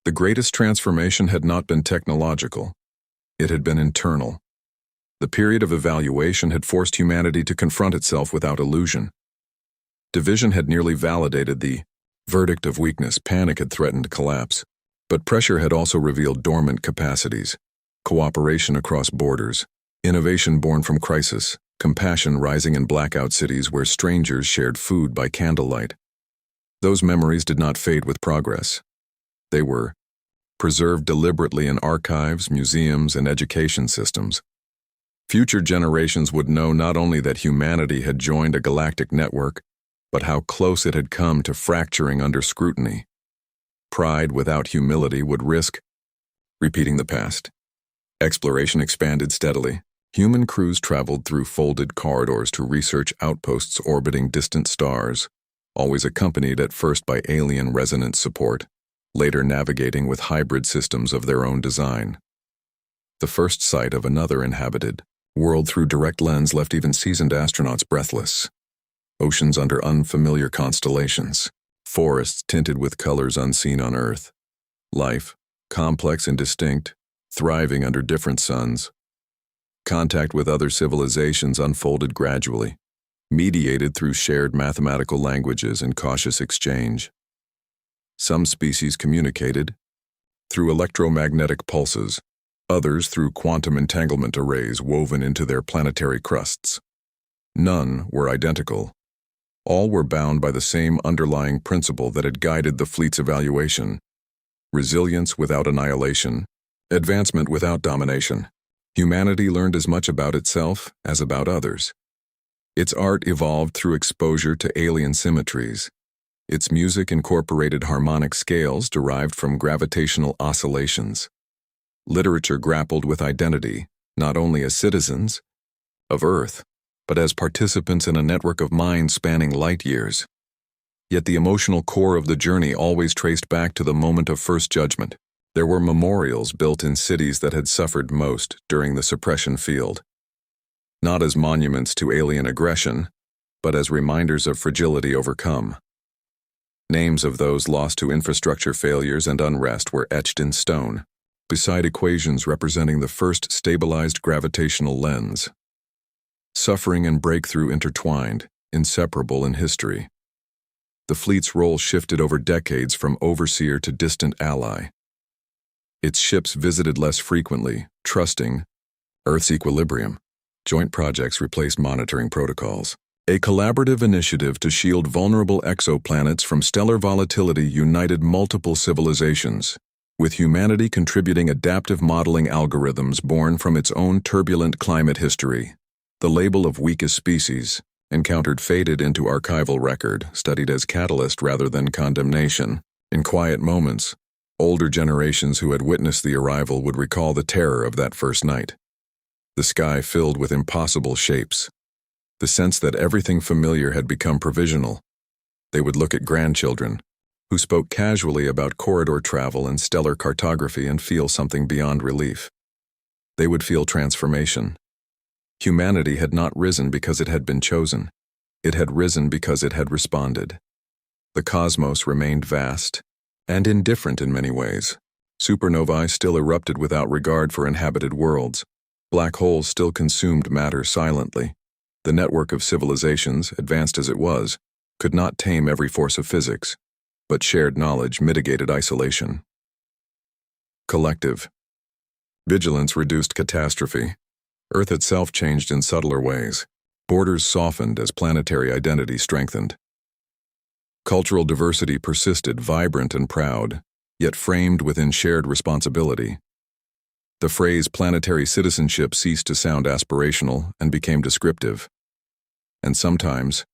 The greatest transformation had not been technological. It had been internal. The period of evaluation had forced humanity to confront itself without illusion. Division had nearly validated the verdict of weakness. Panic had threatened collapse. But pressure had also revealed dormant capacities. Cooperation across borders, innovation born from crisis, compassion rising in blackout cities where strangers shared food by candlelight. Those memories did not fade with progress. They were preserved deliberately in archives, museums, and education systems. Future generations would know not only that humanity had joined a galactic network, but how close it had come to fracturing under scrutiny. Pride without humility would risk repeating the past. Exploration expanded steadily. Human crews traveled through folded corridors to research outposts orbiting distant stars, always accompanied at first by alien resonance support, later navigating with hybrid systems of their own design. The first sight of another inhabited world through direct lens left even seasoned astronauts breathless. Oceans under unfamiliar constellations, forests tinted with colors unseen on Earth. Life, complex and distinct, thriving under different suns. Contact with other civilizations unfolded gradually, mediated through shared mathematical languages and cautious exchange. Some species communicated through electromagnetic pulses, others through quantum entanglement arrays woven into their planetary crusts. None were identical. All were bound by the same underlying principle that had guided the fleet's evaluation: resilience without annihilation, advancement without domination. Humanity learned as much about itself as about others. Its art evolved through exposure to alien symmetries. Its music incorporated harmonic scales derived from gravitational oscillations. Literature grappled with identity, not only as citizens of Earth, but as participants in a network of minds spanning light years. Yet the emotional core of the journey always traced back to the moment of first judgment. There were memorials built in cities that had suffered most during the suppression field, not as monuments to alien aggression, but as reminders of fragility overcome. Names of those lost to infrastructure failures and unrest were etched in stone, beside equations representing the first stabilized gravitational lens. Suffering and breakthrough intertwined, inseparable in history. The fleet's role shifted over decades from overseer to distant ally. Its ships visited less frequently, trusting Earth's equilibrium. Joint projects replaced monitoring protocols. A collaborative initiative to shield vulnerable exoplanets from stellar volatility united multiple civilizations, with humanity contributing adaptive modeling algorithms born from its own turbulent climate history. The label of weakest species, encountered faded into archival record, studied as catalyst rather than condemnation. In quiet moments, older generations who had witnessed the arrival would recall the terror of that first night. The sky filled with impossible shapes. The sense that everything familiar had become provisional. They would look at grandchildren, who spoke casually about corridor travel and stellar cartography, and feel something beyond relief. They would feel transformation. Humanity had not risen because it had been chosen. It had risen because it had responded. The cosmos remained vast and indifferent in many ways, Supernovae still erupted without regard for inhabited worlds. Black holes still consumed matter silently. The network of civilizations, advanced as it was, could not tame every force of physics, but shared knowledge mitigated isolation. Collective. Vigilance reduced catastrophe. Earth itself changed in subtler ways. Borders softened as planetary identity strengthened. Cultural diversity persisted, vibrant and proud, yet framed within shared responsibility. The phrase planetary citizenship ceased to sound aspirational and became descriptive. And sometimes,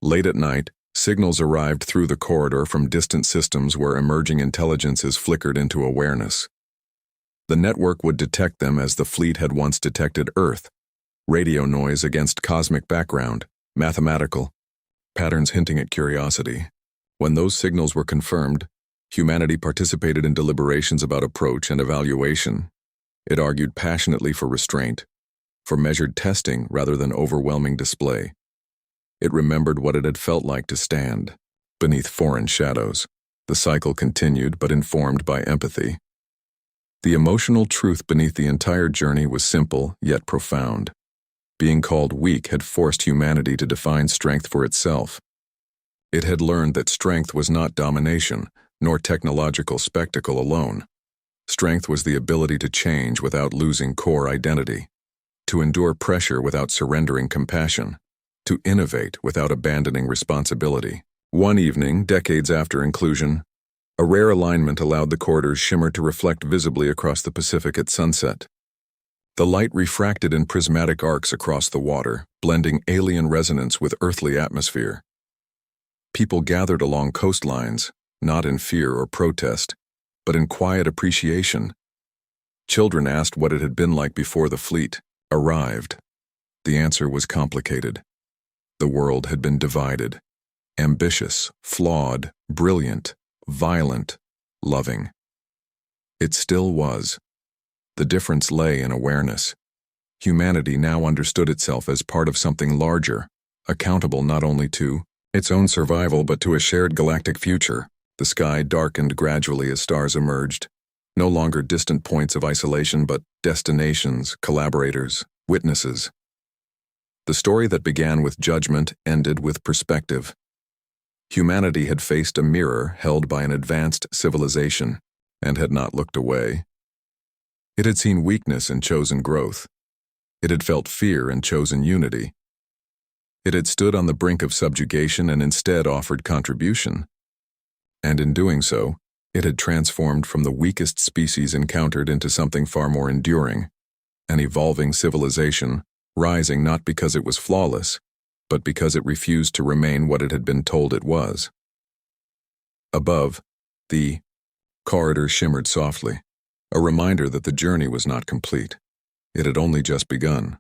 late at night, signals arrived through the corridor from distant systems where emerging intelligences flickered into awareness. The network would detect them as the fleet had once detected Earth. Radio noise against cosmic background, mathematical, patterns hinting at curiosity. When those signals were confirmed, humanity participated in deliberations about approach and evaluation. It argued passionately for restraint, for measured testing rather than overwhelming display. It remembered what it had felt like to stand beneath foreign shadows. The cycle continued, but informed by empathy. The emotional truth beneath the entire journey was simple, yet profound. Being called weak had forced humanity to define strength for itself. It had learned that strength was not domination, nor technological spectacle alone. Strength was the ability to change without losing core identity, to endure pressure without surrendering compassion, to innovate without abandoning responsibility. One evening, decades after inclusion, a rare alignment allowed the corridor's shimmer to reflect visibly across the Pacific at sunset. The light refracted in prismatic arcs across the water, blending alien resonance with earthly atmosphere. People gathered along coastlines, not in fear or protest, but in quiet appreciation. Children asked what it had been like before the fleet arrived. The answer was complicated. The world had been divided. Ambitious, flawed, brilliant, violent, loving. It still was. The difference lay in awareness. Humanity now understood itself as part of something larger, accountable not only to its own survival but to a shared galactic future. The sky darkened gradually as stars emerged, no longer distant points of isolation but destinations, collaborators, witnesses. The story that began with judgment ended with perspective. Humanity had faced a mirror held by an advanced civilization and had not looked away. It had seen weakness and chosen growth. It had felt fear and chosen unity. It had stood on the brink of subjugation and instead offered contribution. And in doing so, it had transformed from the weakest species encountered into something far more enduring, an evolving civilization, rising not because it was flawless, but because it refused to remain what it had been told it was. Above, the corridor shimmered softly, a reminder that the journey was not complete. It had only just begun.